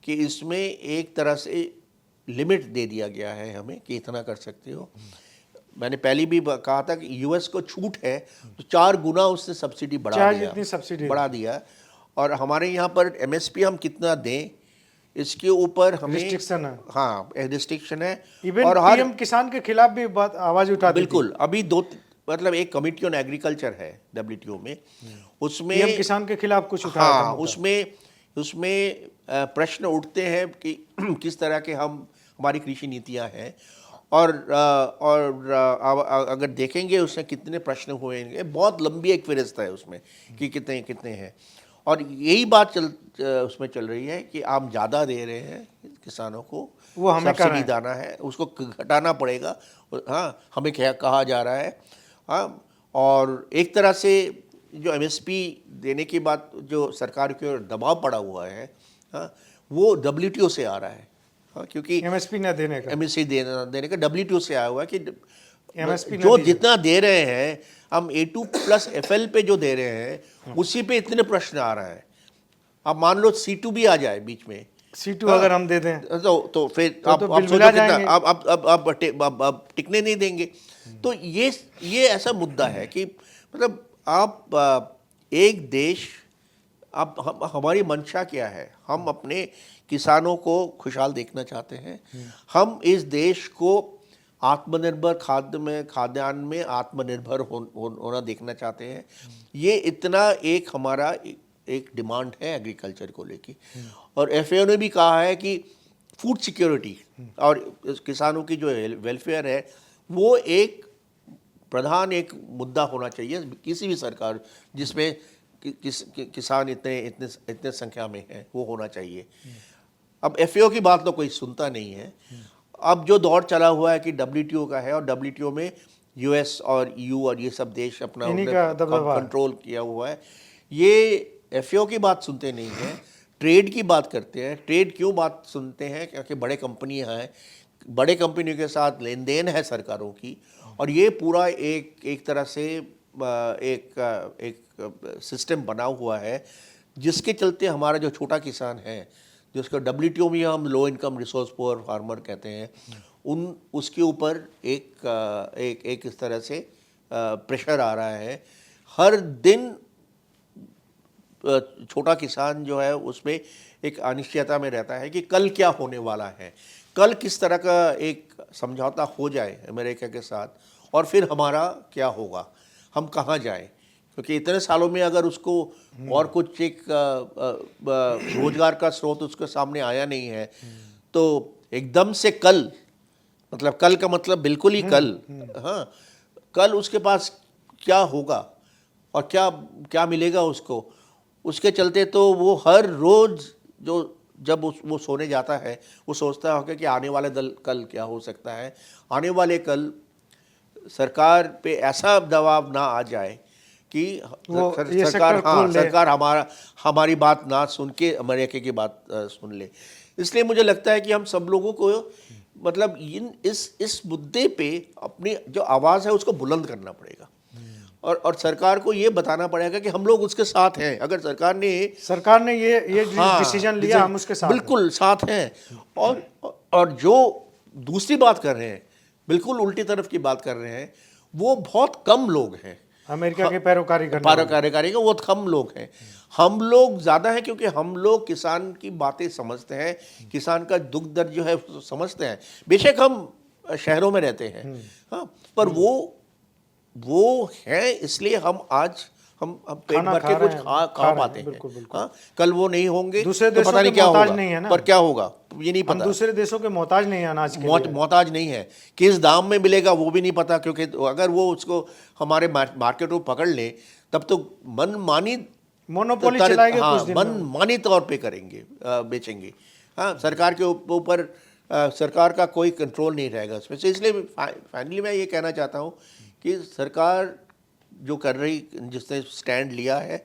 कि इसमें एक तरह से लिमिट दे दिया गया है हमें कि इतना कर सकते हो। मैंने पहले भी कहा था कि US को छूट है तो 4 गुना उसने सब्सिडी बढ़ा दिया। और हमारे यहाँ पर MSP हम कितना दें इसके ऊपर हमें रिस्ट्रिक्शन है। हाँ, रिस्ट्रिक्शन है। और हर किसान के खिलाफ भी बात आवाज उठाती थी। बिल्कुल। अभी मतलब एक कमिटी ऑन एग्रीकल्चर है WTO में, उसमें PM किसान के खिलाफ कुछ उठाया था। हाँ, उसमें प्रश्न उठते हैं कि किस तरह के हमारी कृषि नीतियां हैं। और अगर देखेंगे उसमें कितने प्रश्न हुए हैं, बहुत लंबी एक फहरिस्त है उसमें कि कितने हैं। और यही बात उसमें चल रही है कि आप ज़्यादा दे रहे हैं किसानों को, वो हमें सब्सिडी दाना है, उसको घटाना पड़ेगा। हाँ, हमें क्या कहा जा रहा है। हाँ, और एक तरह से जो MSP देने की बात, जो सरकार की ओर दबाव पड़ा हुआ है, हाँ, वो WTO से आ रहा है। हाँ, क्योंकि MSP न देने का WTO से आया हुआ है कि MSP जो जितना दे रहे हैं हम A2+FL पे जो दे रहे हैं उसी पे इतने प्रश्न आ रहा है। अब मान लो C2 भी आ जाए बीच में, C2 अगर हम दे दें तो फिर आप सोचो कितना, अब टिकने नहीं देंगे। तो ये ऐसा मुद्दा है कि मतलब आप एक देश, अब हमारी मंशा क्या है? हम अपने किसानों को खुशहाल देखना चाहते हैं। हम इस देश को आत्मनिर्भर खाद्यान्न में आत्मनिर्भर होना देखना चाहते हैं। ये इतना एक हमारा एक डिमांड है एग्रीकल्चर को लेके। और एफएओ ने भी कहा है कि फूड सिक्योरिटी और किसानों की जो वेलफेयर है वो एक प्रधान एक मुद्दा होना चाहिए किसी भी सरकार जिसमें किसान इतने संख्या में है, वो होना चाहिए। अब एफएओ की बात तो कोई सुनता नहीं है। अब जो दौर चला हुआ है कि डब्ल्यूटीओ का है और डब्ल्यूटीओ में यूएस और ईयू और ये सब देश अपना कंट्रोल किया हुआ है। ये एफएओ की बात सुनते नहीं है, ट्रेड की बात करते हैं। ट्रेड क्यों बात सुनते हैं? क्योंकि बड़े कंपनियां हैं, बड़े कंपनियों के साथ लेन देन है सरकारों की, और ये पूरा एक तरह से एक सिस्टम बना हुआ है जिसके चलते हमारा जो छोटा किसान है, जिसको डब्ल्यूटीओ में हम low income resource poor farmer कहते हैं, उसके ऊपर एक इस तरह से प्रेशर आ रहा है। हर दिन छोटा किसान जो है उसमें एक अनिश्चयता में रहता है कि कल क्या होने वाला है, कल किस तरह का एक समझौता हो जाए अमेरिका के साथ और फिर हमारा क्या होगा, हम कहाँ जाएं। क्योंकि इतने सालों में अगर उसको और कुछ एक रोजगार का स्रोत उसके सामने आया नहीं है, तो एकदम से कल, मतलब कल का मतलब बिल्कुल ही कल, हाँ, कल उसके पास क्या होगा और क्या क्या मिलेगा उसको, उसके चलते तो वो हर रोज जब वो सोने जाता है वो सोचता होगा कि आने वाले कल क्या हो सकता है। आने वाले कल सरकार पे ऐसा दबाव ना आ जाए कि सरकार हमारी बात ना सुन के अमेरिका की बात सुन ले। इसलिए मुझे लगता है कि हम सब लोगों को मतलब इस मुद्दे पे अपनी जो आवाज़ है उसको बुलंद करना पड़ेगा और सरकार को ये बताना पड़ेगा कि हम लोग उसके साथ हैं। अगर सरकार ने ये डिसीजन लिया, हम उसके साथ बिल्कुल साथ हैं। और जो दूसरी बात कर रहे हैं, बिल्कुल उल्टी तरफ की बात कर रहे हैं, वो बहुत कम लोग हैं। अमेरिका के पैरोकारी का बहुत कम लोग हैं। हम लोग ज़्यादा हैं क्योंकि हम लोग किसान की बातें समझते हैं, किसान का दुख दर्द जो है समझते हैं। बेशक हम शहरों में रहते हैं, हाँ, पर वो है, इसलिए हम आज हम पेट भर के कुछ खा पाते हैं। हाँ, कल वो नहीं होंगे दूसरे तो पता नहीं क्या होगा, नहीं है ना, पर क्या होगा ये नहीं पता। हम दूसरे देशों के मोहताज नहीं है, अनाज के मोहताज नहीं है। किस दाम में मिलेगा वो भी नहीं पता, क्योंकि अगर वो उसको हमारे मार्केट में पकड़ ले तब तो मनमानी मोनोपोली चलाएंगे, हाँ, मनमानी तौर पे करेंगे, बेचेंगे। हाँ, सरकार के ऊपर सरकार का कोई कंट्रोल नहीं रहेगा उसमें से। इसलिए फाइनली मैं ये कहना चाहता हूँ कि सरकार जो कर रही, जिसने स्टैंड लिया है,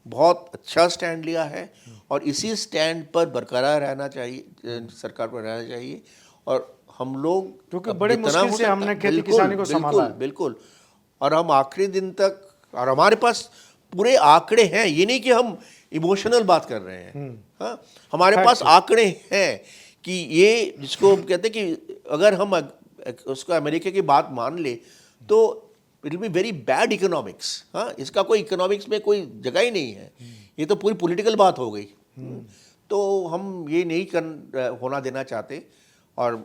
बहुत अच्छा स्टैंड लिया है और इसी स्टैंड पर बरकरार रहना चाहिए, सरकार पर रहना चाहिए। और हम लोग, क्योंकि बड़े मुश्किल से हमने खेती किसानी को संभाला है। बिल्कुल, और हम आखिरी दिन तक, और हमारे पास पूरे आंकड़े हैं, ये नहीं कि हम इमोशनल बात कर रहे हैं। हाँ, हमारे पास आंकड़े हैं कि ये जिसको कहते हैं कि अगर हम उसको अमेरिका की बात मान ले तो it will be very bad economics. हाँ, इसका कोई इकोनॉमिक्स में कोई जगह ही नहीं है, ये तो पूरी पॉलिटिकल बात हो गई। तो हम ये नहीं होना देना चाहते। और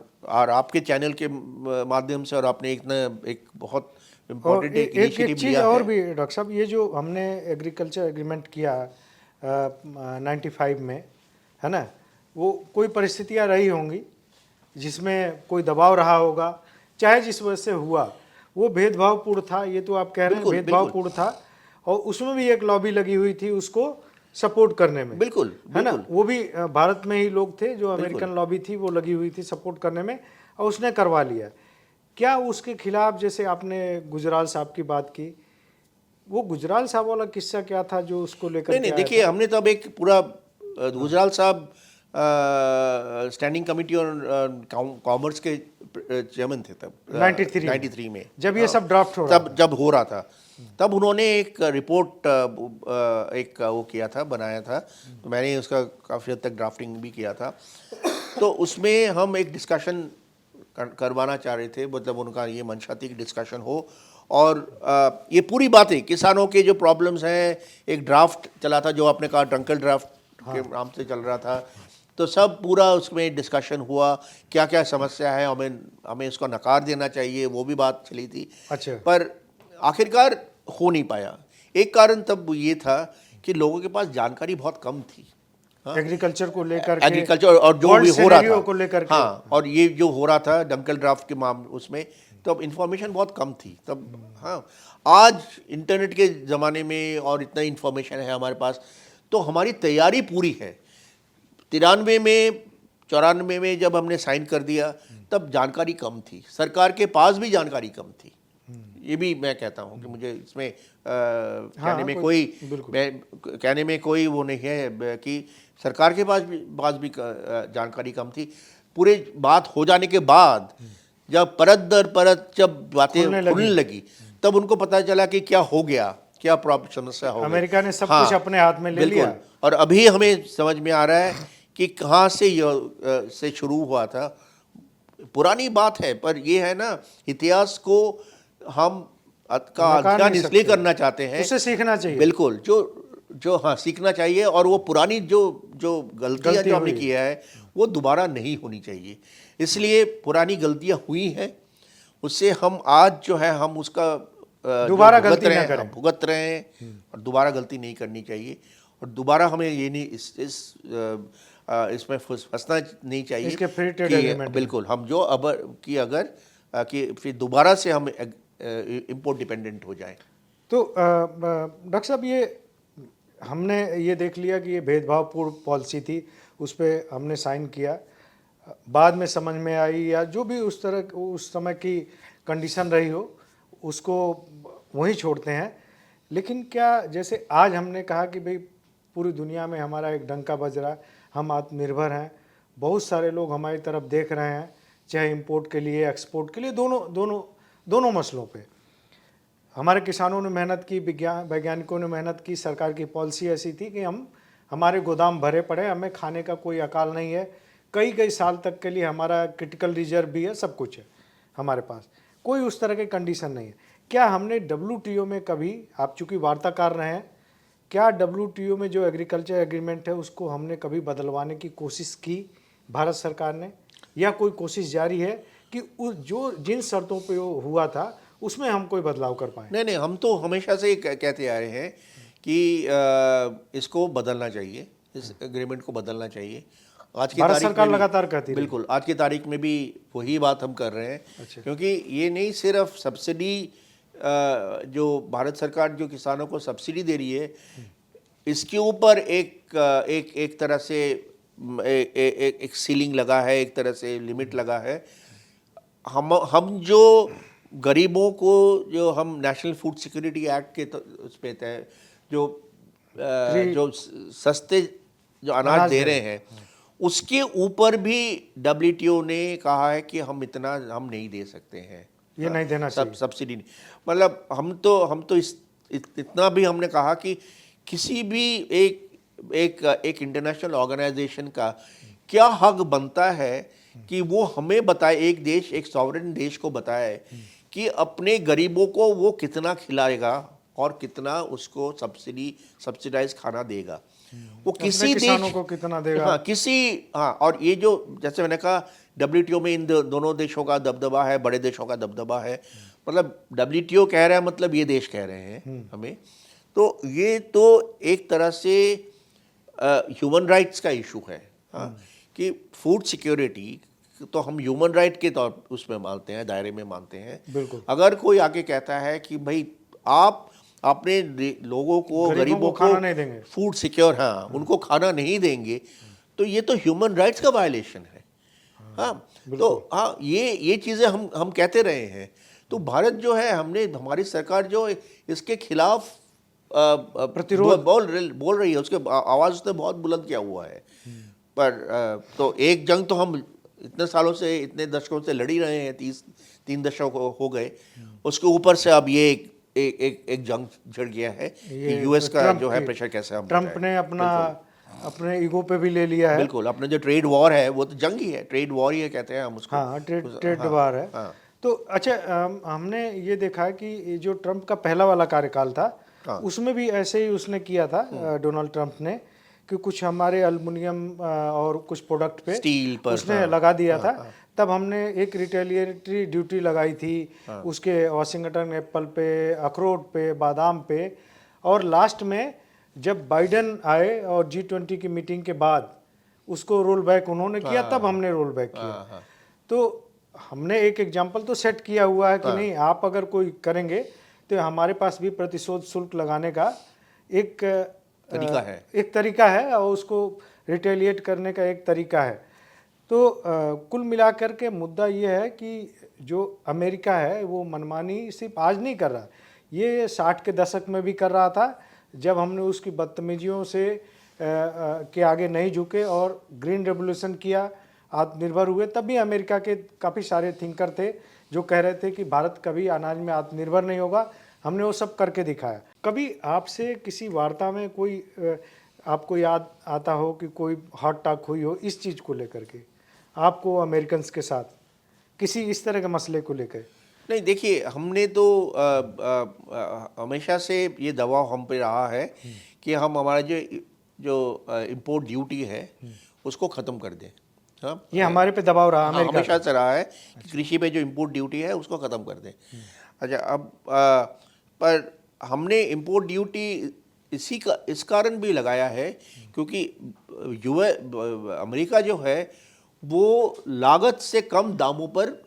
आपके चैनल के माध्यम से, और आपने एक बहुत इम्पोर्टेंट एक चीज़ और भी डॉक्टर साहब, ये जो हमने एग्रीकल्चर एग्रीमेंट किया 95 में, है ना, वो कोई परिस्थितियाँ रही होंगी जिसमें कोई दबाव रहा होगा, चाहे जिस वजह से हुआ, वो भेदभावपूर्ण था। ये तो आप कह रहे हैं भेदभावपूर्ण था, और उसमें भी एक लॉबी लगी हुई थी उसको सपोर्ट करने में, बिल्कुल, है ना। वो भी भारत में ही लोग थे, जो अमेरिकन लॉबी थी वो लगी हुई थी सपोर्ट करने में, और उसने करवा लिया। क्या उसके खिलाफ, जैसे आपने गुजराल साहब की बात की, वो गुजराल साहब वाला किस्सा क्या था जो उसको लेकर? नहीं, देखिए, हमने तब एक पूरा गुजराल साहब स्टैंडिंग कमेटी और कॉमर्स के चेयरमैन थे तब 93 में, जब ये सब ड्राफ्ट हो रहा था, जब हो रहा था, तब उन्होंने एक रिपोर्ट एक वो किया था, बनाया था। तो मैंने उसका काफ़ी हद तक ड्राफ्टिंग भी किया था। तो उसमें हम एक डिस्कशन करवाना चाह रहे थे, मतलब उनका ये मंशा थी कि डिस्कशन हो। और ये पूरी बातें किसानों के जो प्रॉब्लम्स हैं, एक ड्राफ्ट चला था जो आपने कहा ड्रंकल ड्राफ्ट के नाम से चल रहा था, तो सब पूरा उसमें डिस्कशन हुआ, क्या क्या समस्या है, हमें इसको नकार देना चाहिए, वो भी बात चली थी। अच्छा। पर आखिरकार हो नहीं पाया। एक कारण तब ये था कि लोगों के पास जानकारी बहुत कम थी। हाँ, एग्रीकल्चर को लेकर के, एग्रीकल्चर और जो वर्ल्ड भी हो रहा सिनेरियो था को लेकर के। हाँ, और ये जो हो रहा था डंकल ड्राफ्ट के मामले उसमें, तब इंफॉर्मेशन बहुत कम थी तब। हाँ, आज इंटरनेट के ज़माने में और इतना इंफॉर्मेशन है हमारे पास, तो हमारी तैयारी पूरी है। 93 में 94 में जब हमने साइन कर दिया तब जानकारी कम थी, सरकार के पास भी जानकारी कम थी। ये भी मैं कहता हूँ कि मुझे इसमें कहने में कहने में कोई वो नहीं है कि सरकार के पास भी जानकारी कम थी। पूरे बात हो जाने के बाद जब परत दर परत जब बातें खुलने लगी तब उनको पता चला कि क्या हो गया, क्या प्रॉब्लम समस्या हो गई। अमेरिका ने सब कुछ अपने हाथ में ले लिया। और अभी हमें समझ में आ रहा है कि कहाँ से शुरू हुआ था। पुरानी बात है, पर ये है ना, इतिहास को हम का अध्ययन इसलिए करना चाहते हैं, उससे सीखना चाहिए। बिल्कुल, जो हाँ सीखना चाहिए, और वो पुरानी जो गलतियाँ जो हमने किया है वो दोबारा नहीं होनी चाहिए। इसलिए पुरानी गलतियाँ हुई हैं, उससे हम आज जो है हम उसका दोबारा गलती ना करें, भुगत रहे हैं, और दोबारा गलती नहीं करनी चाहिए। और दोबारा हमें ये नहीं इसमें फंसना नहीं चाहिए इसके फ्री ट्रेड कि एग्रीमेंट बिल्कुल हम जो कि फिर दोबारा से हम इम्पोर्ट डिपेंडेंट हो जाएं। तो डॉक्टर साहब, ये हमने ये देख लिया कि ये भेदभावपूर्ण पॉलिसी थी, उस पर हमने साइन किया, बाद में समझ में आई या जो भी उस समय की कंडीशन रही हो उसको वहीं छोड़ते हैं। लेकिन क्या जैसे आज हमने कहा कि भाई पूरी दुनिया में हमारा एक डंका बज रहा है, हम आत्मनिर्भर हैं, बहुत सारे लोग हमारी तरफ देख रहे हैं, चाहे इंपोर्ट के लिए एक्सपोर्ट के लिए, दोनों मसलों पे। हमारे किसानों ने मेहनत की, वैज्ञानिकों ने मेहनत की, सरकार की पॉलिसी ऐसी थी कि हमारे गोदाम भरे पड़े, हमें खाने का कोई अकाल नहीं है, कई साल तक के लिए हमारा क्रिटिकल रिजर्व भी है, सब कुछ है हमारे पास, कोई उस तरह की कंडीशन नहीं है। क्या हमने WTO में कभी, आप चूँकि वार्ताकार रहे हैं, क्या WTO में जो एग्रीकल्चर एग्रीमेंट है उसको हमने कभी बदलवाने की कोशिश की भारत सरकार ने, या कोई कोशिश जारी है कि जिन शर्तों पे वो हुआ था उसमें हम कोई बदलाव कर पाए? नहीं, हम तो हमेशा से कहते आ रहे हैं कि इसको बदलना चाहिए, इस एग्रीमेंट को बदलना चाहिए। आज की भारत तारीख सरकार में लगातार कहती है, बिल्कुल आज की तारीख में भी वही बात हम कर रहे हैं। अच्छा। क्योंकि ये नहीं सिर्फ सब्सिडी, जो भारत सरकार जो किसानों को सब्सिडी दे रही है, इसके ऊपर एक तरह से एक सीलिंग लगा है, एक तरह से लिमिट लगा है। हम जो गरीबों को, जो हम नेशनल फूड सिक्योरिटी एक्ट के उस पे तय जो सस्ते जो अनाज दे रहे हैं, उसके ऊपर भी WTO ने कहा है कि हम नहीं दे सकते हैं, ये नहीं देना चाहिए सब्सिडी नहीं। मतलब हम तो इतना भी हमने कहा कि किसी भी एक इंटरनेशनल ऑर्गेनाइजेशन का क्या हक बनता है कि वो हमें बताए, एक सॉवरेन देश को बताए कि अपने गरीबों को वो कितना खिलाएगा और कितना उसको सब्सिडाइज खाना देगा, वो किसी किसानों को कितना देगा। हाँ, और ये जो जैसे मैंने कहा WTO में इन दोनों देशों का दबदबा है, बड़े देशों का दबदबा है। मतलब WTO कह रहा है, मतलब ये देश कह रहे हैं हमें, तो ये तो एक तरह से ह्यूमन राइट्स का इशू है। हाँ, कि फूड सिक्योरिटी तो हम ह्यूमन राइट के तौर उसमें मानते हैं, दायरे में मानते हैं। बिल्कुल। अगर कोई आके कहता है कि भाई आप अपने लोगों को, गरीबों को खाना नहीं देंगे, फूड सिक्योर, हाँ, उनको खाना नहीं देंगे, तो ये तो ह्यूमन राइट्स का वायलेशन है। हाँ, तो हाँ, ये चीज़ें हम कहते रहे हैं। तो भारत जो है, हमारी सरकार जो इसके खिलाफ प्रतिरोध बोल रही है, उसके आवाज़ उसने बहुत बुलंद किया हुआ है। पर तो एक जंग तो हम इतने सालों से, इतने दशकों से लड़ी रहे हैं, 3 दशक हो गए, उसके ऊपर से अब ये एक जंग छिड़ गया है कि US का जो है प्रेशर कैसे हम ट्रंप ने अपना अपने ईगो पे भी ले लिया है। बिल्कुल, अपना जो ट्रेड वॉर है वो तो जंग ही है, ट्रेड वॉर ही है कहते हैं हम उसको। हाँ, ट्रेड वार है। हाँ। तो अच्छा, हमने ये देखा कि ये जो ट्रंप का पहला वाला कार्यकाल था, हाँ। उसमें भी ऐसे ही उसने किया था, डोनाल्ड ट्रंप ने, कि कुछ हमारे एल्युमिनियम और कुछ प्रोडक्ट पे स्टील पर, उसने हाँ, लगा दिया था। तब हमने एक रिटेलिएटरी ड्यूटी लगाई थी उसके वाशिंगटन एप्पल पे, अखरोट पे, बादाम पे। और लास्ट में जब बाइडेन आए और G20 की मीटिंग के बाद उसको रोल बैक उन्होंने किया, तब हमने रोल बैक किया। तो हमने एक एग्जाम्पल तो सेट किया हुआ है कि नहीं, आप अगर कोई करेंगे तो हमारे पास भी प्रतिशोध शुल्क लगाने का एक तरीका है और उसको रिटेलिएट करने का एक तरीका है। तो कुल मिलाकर के मुद्दा ये है कि जो अमेरिका है वो मनमानी सिर्फ आज नहीं कर रहा, ये 60 के दशक में भी कर रहा था, जब हमने उसकी बदतमीजियों से के आगे नहीं झुके और ग्रीन रेवोल्यूशन किया, आत्मनिर्भर हुए। तब भी अमेरिका के काफ़ी सारे थिंकर थे जो कह रहे थे कि भारत कभी अनाज में आत्मनिर्भर नहीं होगा। हमने वो सब करके दिखाया। कभी आपसे किसी वार्ता में कोई आपको याद आता हो कि कोई हॉट टॉक हुई हो इस चीज़ को लेकर के, आपको अमेरिकन के साथ किसी इस तरह के मसले को लेकर? नहीं, देखिए, हमने तो हमेशा से ये दबाव हम पे रहा है कि हम हमारा जो इम्पोर्ट ड्यूटी है उसको ख़त्म कर दें। हाँ, ये हमारे पे दबाव रहा, हाँ, अमेरिका हमेशा से रहा है कि कृषि पे जो इम्पोर्ट ड्यूटी है उसको ख़त्म कर दें। अच्छा, अब पर हमने इम्पोर्ट ड्यूटी इस कारण भी लगाया है क्योंकि अमेरिका जो है वो लागत से कम दामों पर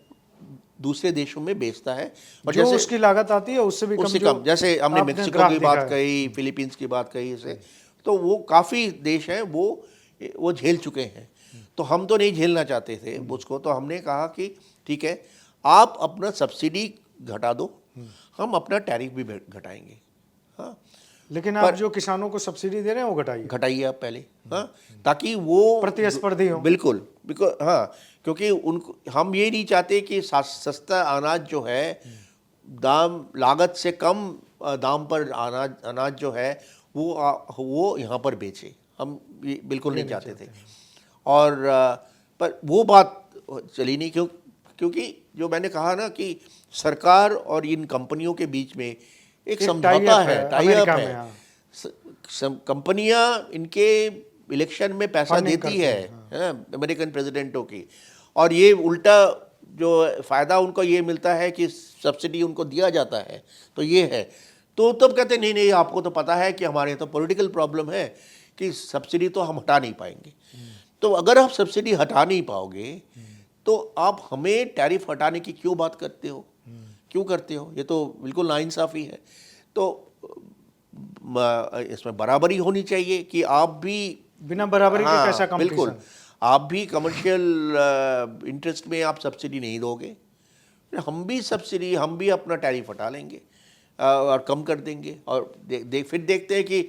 दूसरे देशों में बेचता है, और जो जैसे उसकी लागत आती है उससे भी कम। जैसे हमने आपने मेक्सिको ग्राफ की दिखाया। बात कही, फिलीपींस की बात कही इसे, तो वो काफ़ी देश हैं वो झेल चुके हैं। तो हम तो नहीं झेलना चाहते थे उसको, तो हमने कहा कि ठीक है, आप अपना सब्सिडी घटा दो, हम अपना टैरिफ भी घटाएंगे। हाँ, लेकिन आप जो किसानों को सब्सिडी दे रहे हैं वो घटाइए आप पहले, हाँ, ताकि वो प्रतिस्पर्धी हो। बिल्कुल, बिल्कुल, हाँ, क्योंकि उनको हम ये नहीं चाहते कि सस्ता अनाज जो है लागत से कम दाम पर अनाज जो है वो यहाँ पर बेचे, हम ये बिल्कुल नहीं चाहते थे। और पर वो बात चली नहीं, क्योंकि जो मैंने कहा ना कि सरकार और इन कंपनियों के बीच में एक समझौता है, टाई अप है। कंपनियां इनके इलेक्शन में पैसा देती है, अमेरिकन प्रेसिडेंटों की, और ये उल्टा जो फ़ायदा उनको ये मिलता है कि सब्सिडी उनको दिया जाता है। तो ये है, तो तब कहते नहीं नहीं, आपको तो पता है कि हमारे यहाँ तो पॉलिटिकल प्रॉब्लम है कि सब्सिडी तो हम हटा नहीं पाएंगे। तो अगर आप सब्सिडी हटा नहीं पाओगे तो आप हमें टैरिफ हटाने की क्यों बात करते हो, क्यों करते हो? ये तो बिल्कुल नाइंसाफ़ी है। तो इसमें बराबरी होनी चाहिए कि आप भी बिना बराबरी के कैसा कंपटीशन? बिल्कुल, आप भी कमर्शियल इंटरेस्ट में आप सब्सिडी नहीं दोगे, हम भी अपना टैरिफ हटा लेंगे और कम कर देंगे, और फिर देखते हैं कि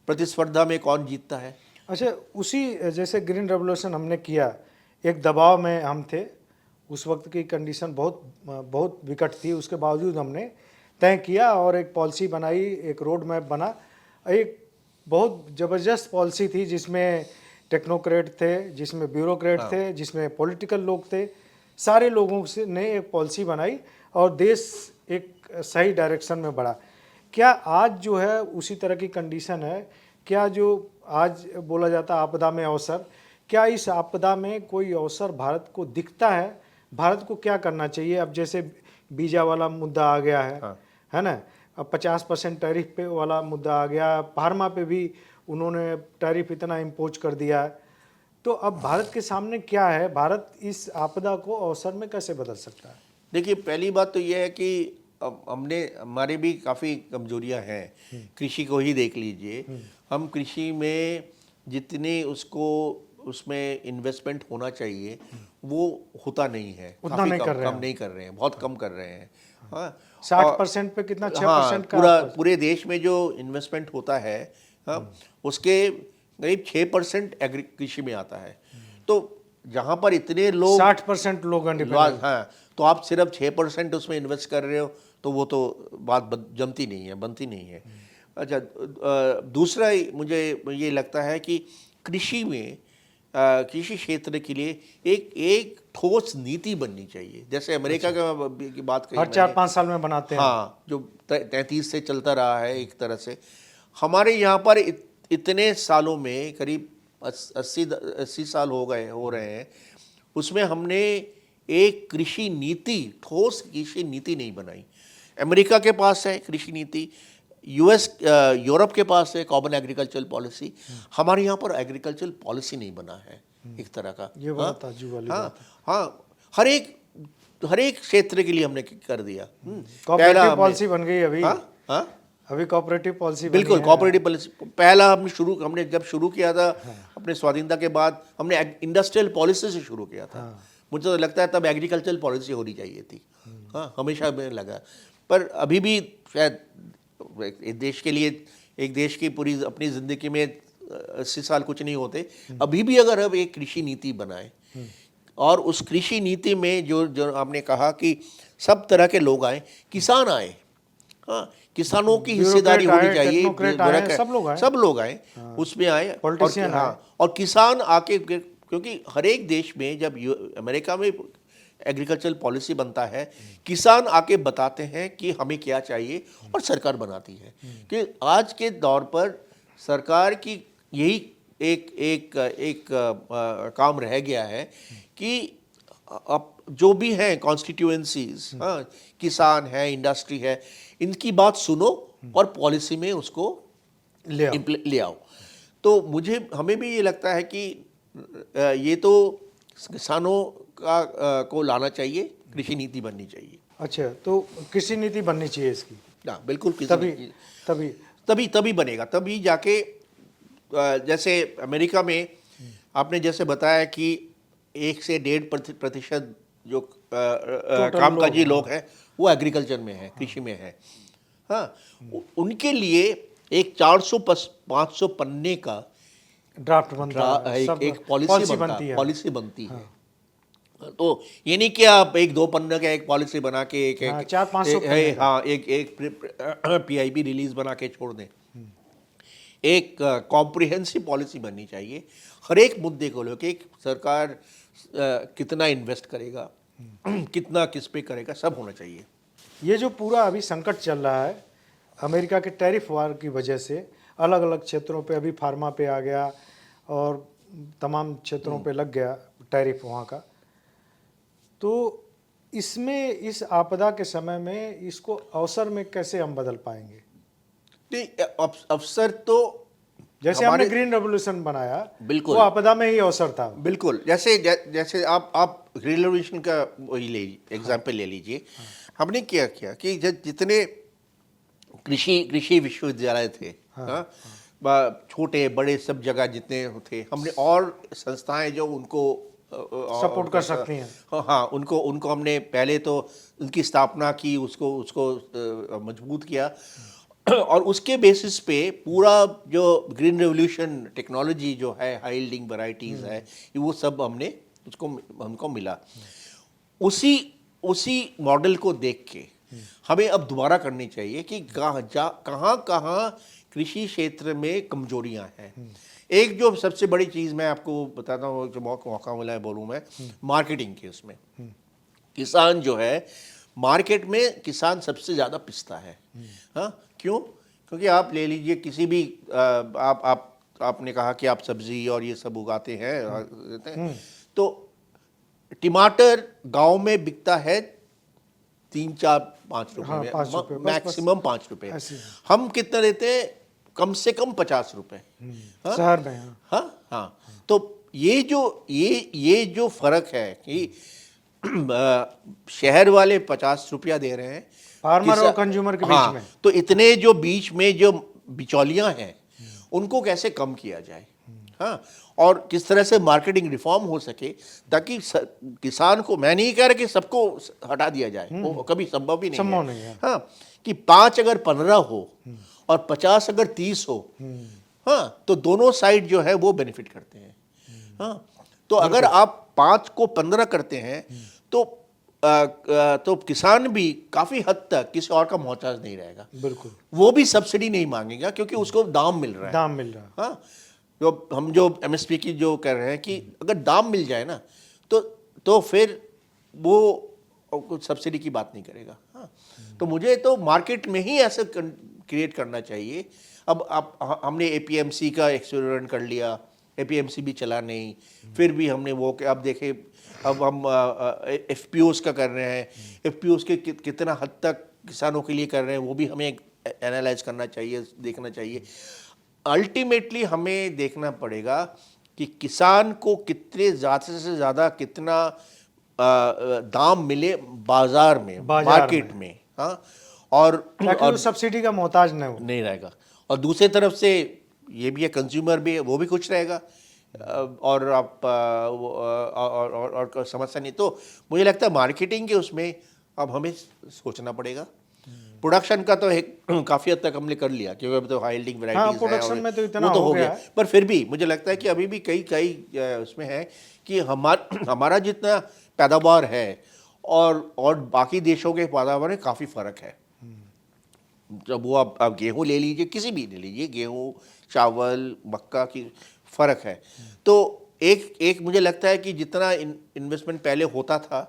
प्रतिस्पर्धा में कौन जीतता है। अच्छा, उसी जैसे ग्रीन रेवोल्यूशन हमने किया, एक दबाव में हम थे, उस वक्त की कंडीशन बहुत विकट थी, उसके बावजूद हमने तय किया और एक पॉलिसी बनाई, एक रोड मैप बना। एक बहुत ज़बरदस्त पॉलिसी थी जिसमें टेक्नोक्रेट थे, जिसमें ब्यूरोक्रेट थे, जिसमें पॉलिटिकल लोग थे, सारे लोगों से ने एक पॉलिसी बनाई और देश एक सही डायरेक्शन में बढ़ा। क्या आज जो है उसी तरह की कंडीशन है? क्या जो आज बोला जाता है आपदा में अवसर, क्या इस आपदा में कोई अवसर भारत को दिखता है? भारत को क्या करना चाहिए? अब जैसे वीज़ा वाला मुद्दा आ गया है ना, अब 50% टैरिफ पे वाला मुद्दा आ गया, फार्मा पे भी उन्होंने टैरिफ इतना इम्पोज कर दिया है। तो अब भारत के सामने क्या है? भारत इस आपदा को अवसर में कैसे बदल सकता है? देखिए, पहली बात तो यह है कि हमारे भी काफ़ी कमजोरियां हैं। कृषि को ही देख लीजिए, हम कृषि में जितने उसमें इन्वेस्टमेंट होना चाहिए वो होता नहीं है, उतना नहीं कर रहे हैं, कम नहीं कर रहे हैं, बहुत कम कर रहे हैं। हाँ, 60% पे कितना, 6% का पूरे देश में जो इन्वेस्टमेंट होता है, हाँ, उसके करीब 6% कृषि में आता है। तो जहाँ पर इतने लोग 60% लोग हाँ, तो आप सिर्फ 6% उसमें इन्वेस्ट कर रहे हो तो वो तो बात जमती नहीं है, बनती नहीं है। अच्छा, दूसरा मुझे ये लगता है कि कृषि में कृषि क्षेत्र के लिए एक ठोस नीति बननी चाहिए। जैसे अमेरिका की बात कही हर मैंने, 4-5 साल में बनाते हैं। हाँ, जो 33 से चलता रहा है एक तरह से। हमारे यहाँ पर इतने सालों में करीब 80 साल हो रहे हैं, उसमें हमने एक कृषि नीति, ठोस कृषि नीति नहीं बनाई। अमेरिका के पास है कृषि नीति, यूरोप के पास है कॉमन एग्रीकल्चरल पॉलिसी, हमारे यहाँ पर एग्रीकल्चरल पॉलिसी नहीं बना है एक तरह का। ये बड़ा ताज्जुब वाली बात है। हाँ, हर एक क्षेत्र के लिए हमने कर दिया। कोऑपरेटिव पॉलिसी बन गई अभी। हाँ, अभी कोऑपरेटिव पॉलिसी बिल्कुल कोऑपरेटिव पॉलिसी। पहला हमने जब शुरू किया था अपने स्वाधीनता के बाद, हमने इंडस्ट्रियल पॉलिसी से शुरू किया था। मुझे तो लगता है तब एग्रीकल्चरल पॉलिसी होनी चाहिए थी। हाँ, हमेशा में लगा। पर अभी भी शायद एक देश की पूरी अपनी ज़िंदगी में 80 साल कुछ नहीं होते। अभी भी अगर हम एक कृषि नीति बनाए और उस कृषि नीति में जो आपने कहा कि सब तरह के लोग आए, किसान आए, हाँ, किसानों की हिस्सेदारी होनी चाहिए, सब लोग आए, उसमें आए, और किसान आके, क्योंकि हर एक देश में जब अमेरिका में एग्रीकल्चरल पॉलिसी बनता है, किसान आके बताते हैं कि हमें क्या चाहिए और सरकार बनाती है। कि आज के दौर पर सरकार की यही एक काम रह गया है कि अब जो भी हैं कॉन्स्टिट्यूएंसीज, हाँ, किसान है, इंडस्ट्री है, इनकी बात सुनो और पॉलिसी में उसको ले आओ। तो हमें भी ये लगता है कि ये तो किसानों को लाना चाहिए, कृषि नीति बननी चाहिए। अच्छा, तो कृषि नीति बननी चाहिए इसकी। हाँ, बिल्कुल। तभी बनेगा, तभी जाके, जैसे अमेरिका में आपने जैसे बताया कि 1 से 1.5% जो कामकाजी लोग हैं वो एग्रीकल्चर में है, कृषि में है। हाँ, उनके लिए एक 400-500 पन्ने का ड्राफ्ट बनता है, एक पॉलिसी बनती है। तो ये नहीं कि आप 1-2 पन्ने का एक पॉलिसी बना के एक 400-500 PIB रिलीज बना के छोड़ दें। एक कॉम्प्रिहेंसिव पॉलिसी बननी चाहिए हर एक मुद्दे को लेकर। एक सरकार कितना इन्वेस्ट करेगा, कितना किस पे करेगा, सब होना चाहिए। ये जो पूरा अभी संकट चल रहा है अमेरिका के टैरिफ वार की वजह से, अलग अलग क्षेत्रों पे अभी फार्मा पे आ गया और तमाम क्षेत्रों पे लग गया टैरिफ वहाँ का, तो इसमें इस आपदा के समय में इसको अवसर में कैसे हम बदल पाएंगे? अवसर तो जैसे हमने ग्रीन रेवोल्यूशन बनाया, बिल्कुल वो आपदा में ही अवसर था। बिल्कुल, जैसे आप ग्रीन रेवोल्यूशन का वही एग्जाम्पल ले लीजिए। हमने क्या किया कि जितने कृषि विश्वविद्यालय थे, छोटे बड़े सब जगह जितने थे, हमने और संस्थाएं जो उनको सपोर्ट कर सकती हैं, हाँ, उनको हमने पहले तो उनकी स्थापना की, उसको मजबूत किया, और उसके बेसिस पे पूरा जो ग्रीन रेवोल्यूशन टेक्नोलॉजी जो है, हाई यील्डिंग वैरायटीज़ है, वो सब हमको मिला। उसी मॉडल को देख के हमें अब दोबारा करनी चाहिए कि कहाँ कृषि क्षेत्र में कमजोरियां हैं। एक जो सबसे बड़ी चीज़ मैं आपको बताता हूँ, जो मौका मिला है बोलूँ मैं, मार्केटिंग की। उसमें किसान जो है, मार्केट में किसान सबसे ज़्यादा पिसता है। हाँ, क्यों? क्योंकि आप ले लीजिए किसी भी आपने कहा कि आप सब्जी और ये सब उगाते हैं, तो टमाटर गांव में बिकता है 3-4-5 रुपए में, मैक्सिमम 5 रुपए। हम कितना देते हैं? कम से कम 50 रुपए शहर में। हाँ, तो ये जो फर्क है कि शहर वाले 50 रुपया दे रहे हैं फार्मर और कंज्यूमर के बीच में, तो इतने जो बीच में जो बिचौलियां हैं उनको कैसे कम किया जाए, हाँ, और किस तरह से मार्केटिंग रिफॉर्म हो सके ताकि किसान को, मैं नहीं कह रहा कि सबको हटा दिया जाए, वो कभी संभव भी नहीं है। हाँ, कि 5 अगर 15 हो और 50 अगर 30 हो, हाँ, तो दोनों साइड जो है वो बेनिफिट करते हैं। हाँ, तो अगर आप 5 को 15 करते हैं तो किसान भी काफ़ी हद तक किसी और का मोहताज नहीं रहेगा। बिल्कुल, वो भी सब्सिडी नहीं मांगेगा क्योंकि उसको दाम मिल रहा है। हाँ, जो एमएसपी की जो कर रहे हैं कि अगर दाम मिल जाए ना तो फिर वो कुछ सब्सिडी की बात नहीं करेगा। हाँ, तो मुझे तो मार्केट में ही ऐसे क्रिएट करना चाहिए। अब आप हमने एपीएमसी का एक्सपेरिमेंट कर लिया, एपीएमसी भी चला नहीं, फिर भी हमने वो अब देखे, अब हम एफपीओस का कर रहे हैं, एफपीओस के कितना हद तक किसानों के लिए कर रहे हैं वो भी हमें एनालाइज करना चाहिए, देखना चाहिए। अल्टीमेटली हमें देखना पड़ेगा कि किसान को कितने ज़्यादा से ज़्यादा कितना दाम मिले बाजार में, मार्केट में। हाँ, और ताकि वो सब्सिडी का मोहताज नहीं रहेगा। और दूसरी तरफ से ये भी है, कंज्यूमर भी है, वो भी खुश रहेगा। और आप और समस्या नहीं। तो मुझे लगता है मार्केटिंग के उसमें अब हमें सोचना पड़ेगा। प्रोडक्शन का तो काफ़ी हद तक हमने कर लिया, क्योंकि अब तो हाई यील्डिंग वैरायटीज प्रोडक्शन में तो इतना वो तो हो गया गया है। पर फिर भी मुझे लगता है कि अभी भी कई उसमें है कि हमारा जितना पैदावार है और बाकी देशों के पैदावार में काफ़ी फ़र्क है। जब वो आप गेहूँ ले लीजिए, किसी भी ले लीजिए, गेहूँ, चावल, मक्का की फ़र्क है। तो एक मुझे लगता है कि जितना इन्वेस्टमेंट पहले होता था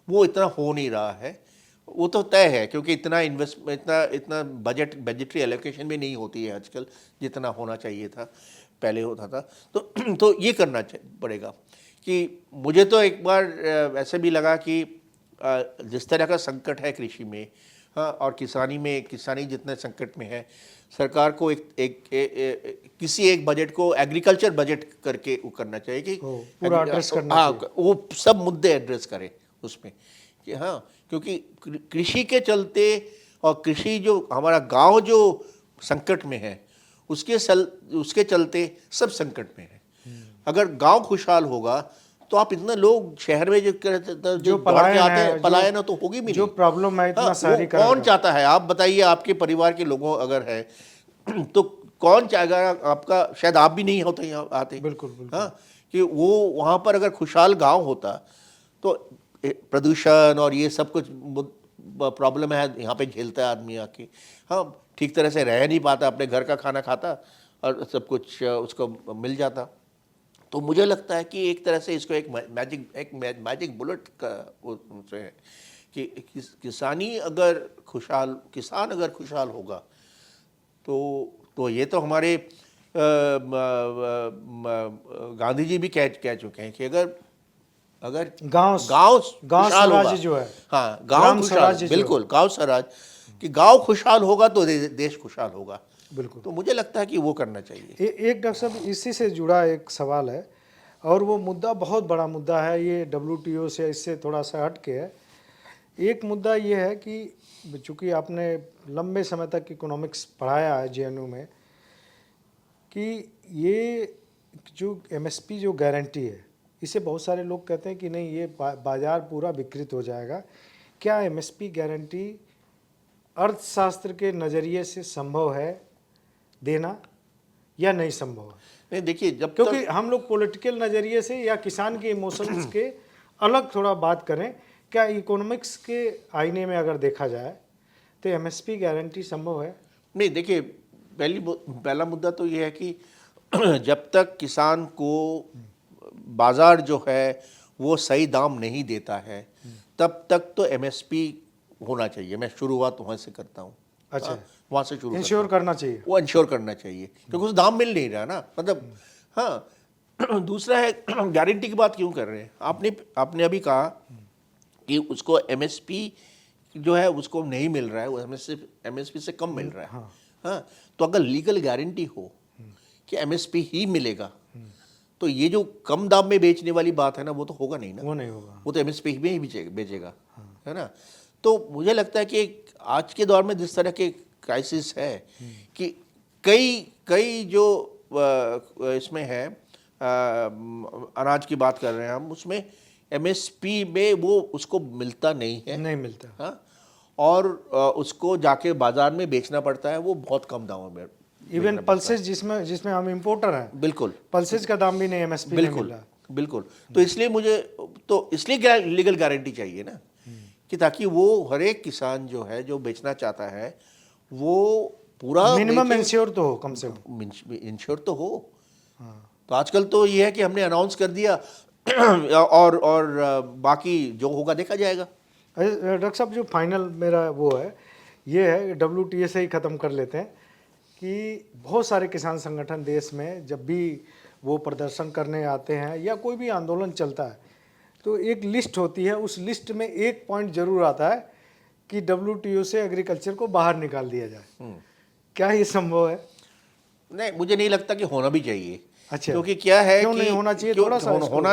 वो इतना हो नहीं रहा है। वो तो तय है, क्योंकि इतना इतना बजटरी एलोकेशन भी नहीं होती है आजकल जितना होना चाहिए था, पहले होता था। तो ये करना पड़ेगा। कि मुझे तो एक बार ऐसे भी लगा कि जिस तरह का संकट है कृषि में, हाँ, और किसानी जितने संकट में है, सरकार को किसी एक बजट को एग्रीकल्चर बजट करके वो करना चाहिए कि पूरा एड्रेस करना चाहिए। वो सब मुद्दे एड्रेस करे उसमें कि हाँ, क्योंकि कृषि के चलते और कृषि जो हमारा गांव जो संकट में है उसके चलते सब संकट में है। अगर गांव खुशहाल होगा तो आप इतना लोग शहर में जो पलायन आते हैं, है, पलायन तो होगी भी जो नहीं। प्रॉब्लम है इतना हाँ, शहरीकरण कौन का। चाहता है? आप बताइए, आपके परिवार के लोगों अगर है तो कौन चाहेगा? आपका शायद आप भी नहीं होते यहाँ आते। बिल्कुल बिल्कुल। हाँ, कि वो वहाँ पर अगर खुशहाल गांव होता तो प्रदूषण और ये सब कुछ प्रॉब्लम है यहाँ पे झेलता है आदमी आके, हाँ, ठीक तरह से रह नहीं पाता, अपने घर का खाना खाता और सब कुछ उसको मिल जाता। तो मुझे लगता है कि एक तरह से इसको एक मैजिक बुलेट का उससे है कि किसान अगर खुशहाल होगा तो ये तो हमारे गांधी जी भी कह चुके हैं कि अगर गांव खुशहाल होगा, जो है, हाँ, गांव खुशहाल, बिल्कुल, गांव स्वराज, कि गांव खुशहाल होगा तो देश खुशहाल होगा। बिल्कुल। तो मुझे लगता है कि वो करना चाहिए। एक डॉक्टर साहब, इसी से जुड़ा एक सवाल है, और वो मुद्दा बहुत बड़ा मुद्दा है, ये WTO से इससे थोड़ा सा हट के है। एक मुद्दा ये है कि चूँकि आपने लंबे समय तक इकोनॉमिक्स पढ़ाया है JNU में, कि ये जो MSP जो गारंटी है, इसे बहुत सारे लोग कहते हैं कि नहीं, ये बाजार पूरा विकृत हो जाएगा। क्या MSP गारंटी अर्थशास्त्र के नज़रिए से संभव है देना या नहीं संभव है? नहीं, देखिए, क्योंकि हम लोग पॉलिटिकल नज़रिए से या किसान के इमोशंस के अलग थोड़ा बात करें, क्या इकोनॉमिक्स के आईने में अगर देखा जाए तो MSP गारंटी संभव है? नहीं, देखिए, पहला मुद्दा तो ये है कि जब तक किसान को बाजार जो है वो सही दाम नहीं देता है तब तक तो MSP होना चाहिए। मैं शुरुआत वहाँ से करता हूँ। अच्छा, वहाँ से शुरू इंश्योर करना चाहिए, वो इंश्योर करना चाहिए, क्योंकि उस दाम मिल नहीं रहा ना, मतलब। हाँ, दूसरा है गारंटी की बात क्यों कर रहे हैं? आपने अभी कहा कि उसको MSP जो है उसको नहीं मिल रहा है, वो MSP से कम मिल रहा है। हाँ, तो अगर लीगल गारंटी हो कि MSP ही मिलेगा तो ये जो कम दाम में बेचने वाली बात है ना, वो तो होगा नहीं ना, वो नहीं होगा, वो तो MSP में ही बेचेगा, है ना। तो मुझे लगता है कि आज के दौर में जिस तरह के क्राइसिस है कि कई जो इसमें है, अनाज की बात कर रहे हैं हम, उसमें MSP में वो उसको मिलता नहीं है, नहीं मिलता। हाँ, और उसको जाके बाजार में बेचना पड़ता है, वो बहुत कम दामों में। इवन पल्सेज जिसमें हम इंपोर्टर हैं, बिल्कुल, पल्सेज का दाम भी नहीं MSP में मिल रहा। बिल्कुल। तो इसलिए लीगल गारंटी चाहिए ना, कि ताकि वो हर एक किसान जो है जो बेचना चाहता है वो पूरा मिनिमम इंश्योर तो हो कम से कम। इंश्योर तो हो। तो आजकल तो ये है कि हमने अनाउंस कर दिया और बाकी जो होगा देखा जाएगा। डॉक्टर साहब, जो फाइनल मेरा वो है, ये है WTA से ही ख़त्म कर लेते हैं कि बहुत सारे किसान संगठन देश में जब भी वो प्रदर्शन करने आते हैं या कोई भी आंदोलन चलता है तो एक लिस्ट होती है, उस लिस्ट में एक पॉइंट जरूर आता है कि WTO से एग्रीकल्चर को बाहर निकाल दिया जाए। क्या ये संभव है? नहीं, मुझे नहीं लगता कि होना भी चाहिए। अच्छा, क्योंकि क्या है क्यों कि नहीं होना चाहिए? क्यों थोड़ा सा इसको- होना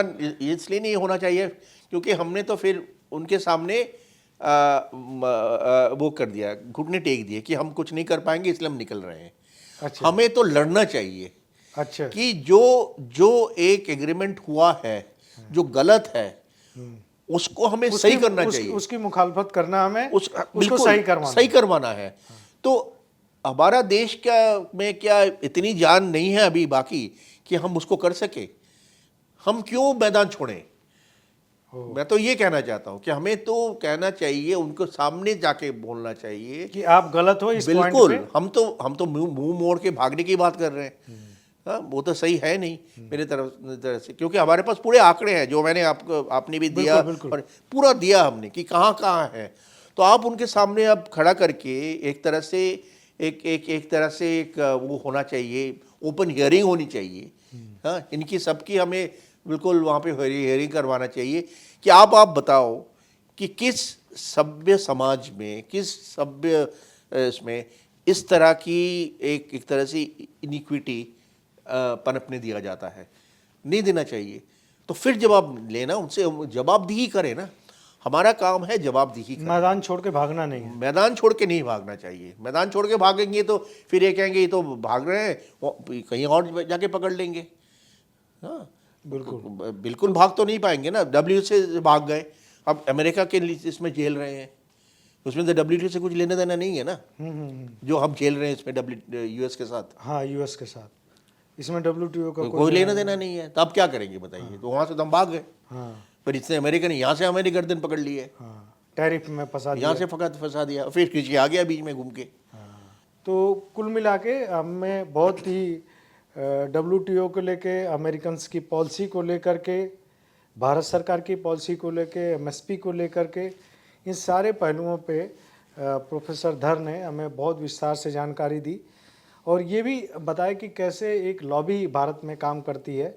इसलिए नहीं होना चाहिए क्योंकि हमने तो फिर उनके सामने वो कर दिया, घुटने टेक दिए कि हम कुछ नहीं कर पाएंगे इसलिए हम निकल रहे हैं। अच्छा हमें तो लड़ना चाहिए अच्छा कि जो एक एग्रीमेंट हुआ है जो गलत है उसको हमें सही करना चाहिए, उसकी मुखालफत करना, हमें उसको बिल्कुल सही करवाना है। तो हमारा देश में क्या इतनी जान नहीं है अभी बाकी कि हम उसको कर सके? हम क्यों मैदान छोड़ें? मैं तो ये कहना चाहता हूं कि हमें तो कहना चाहिए, उनको सामने जाके बोलना चाहिए कि आप गलत हो इस पॉइंट बिल्कुल। पे। हम तो मुंह मोड़ के भागने की बात कर रहे हैं। हाँ, वो तो सही है नहीं मेरे तरफ से, क्योंकि हमारे पास पूरे आंकड़े हैं जो मैंने आपने भी दिया, बिल्कुल। और पूरा दिया हमने कि कहाँ कहाँ है। तो आप उनके सामने अब खड़ा करके एक तरह से एक वो होना चाहिए, ओपन हियरिंग होनी चाहिए। हाँ, इनकी सबकी हमें बिल्कुल वहाँ पे हियरिंग करवाना चाहिए कि आप बताओ कि किस सभ्य समाज में, किस सभ्य इसमें इस तरह की एक तरह से इनिक्विटी पनपने दिया जाता है। नहीं देना चाहिए। तो फिर जवाब लेना, उनसे जवाबदेही करें ना। हमारा काम है जवाबदेही करना। मैदान छोड़ के भागना नहीं है। मैदान छोड़ के नहीं भागना चाहिए। मैदान छोड़ के भागेंगे तो फिर ये कहेंगे ये तो भाग रहे हैं, कहीं और जाके पकड़ लेंगे। हाँ, बिल्कुल भाग तो नहीं पाएंगे ना। WTO से भाग गए, अब अमेरिका के इसमें झेल रहे हैं, उसमें तो WTO से कुछ लेना देना नहीं है ना। जो हम झेल रहे हैं इसमें US के साथ। हाँ, US के साथ इसमें WTO का कोई लेना देना नहीं है। तो अब क्या करेंगे बताइए? हाँ। तो वहाँ से तो हम भाग गए। हाँ, पर इसने अमेरिका ने यहाँ से हमारी गर्दन पकड़ ली है। हाँ, टैरिफ में फंसा दिया। यहाँ से फंसा दिया, फिर कृषि आ गया बीच में घूम के। तो कुल मिला के हमें बहुत ही WTO को लेके, अमेरिकन की पॉलिसी को लेकर के, भारत सरकार की पॉलिसी को लेके, MSP को लेकर के, इन सारे पहलुओं पे प्रोफेसर धर ने हमें बहुत विस्तार से जानकारी दी और ये भी बताया कि कैसे एक लॉबी भारत में काम करती है।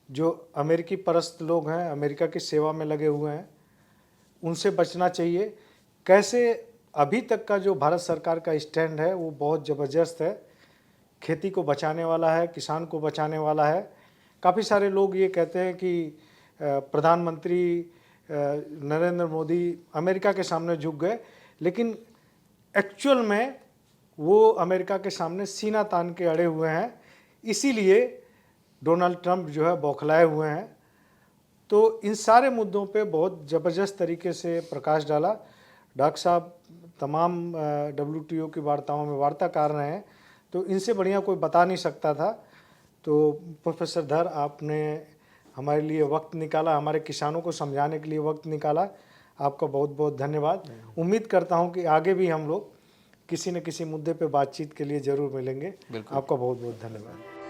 जो अमेरिकी परस्त लोग हैं, अमेरिका की सेवा में लगे हुए हैं, उनसे बचना चाहिए। कैसे अभी तक का जो भारत सरकार का स्टैंड है वो बहुत ज़बरदस्त है, खेती को बचाने वाला है, किसान को बचाने वाला है। काफ़ी सारे लोग ये कहते हैं कि प्रधानमंत्री नरेंद्र मोदी अमेरिका के सामने झुक गए, लेकिन एक्चुअल में वो अमेरिका के सामने सीना तान के अड़े हुए हैं। इसीलिए डोनाल्ड ट्रंप जो है बौखलाए हुए हैं। तो इन सारे मुद्दों पे बहुत ज़बरदस्त तरीके से प्रकाश डाला। डॉक्टर साहब तमाम WTO की वार्ताओं में वार्ताकार रहे हैं, तो इनसे बढ़िया कोई बता नहीं सकता था। तो प्रोफेसर धर, आपने हमारे लिए वक्त निकाला, हमारे किसानों को समझाने के लिए वक्त निकाला, आपका बहुत बहुत धन्यवाद। उम्मीद करता हूं कि आगे भी हम लोग किसी न किसी मुद्दे पे बातचीत के लिए ज़रूर मिलेंगे। आपका बहुत बहुत धन्यवाद।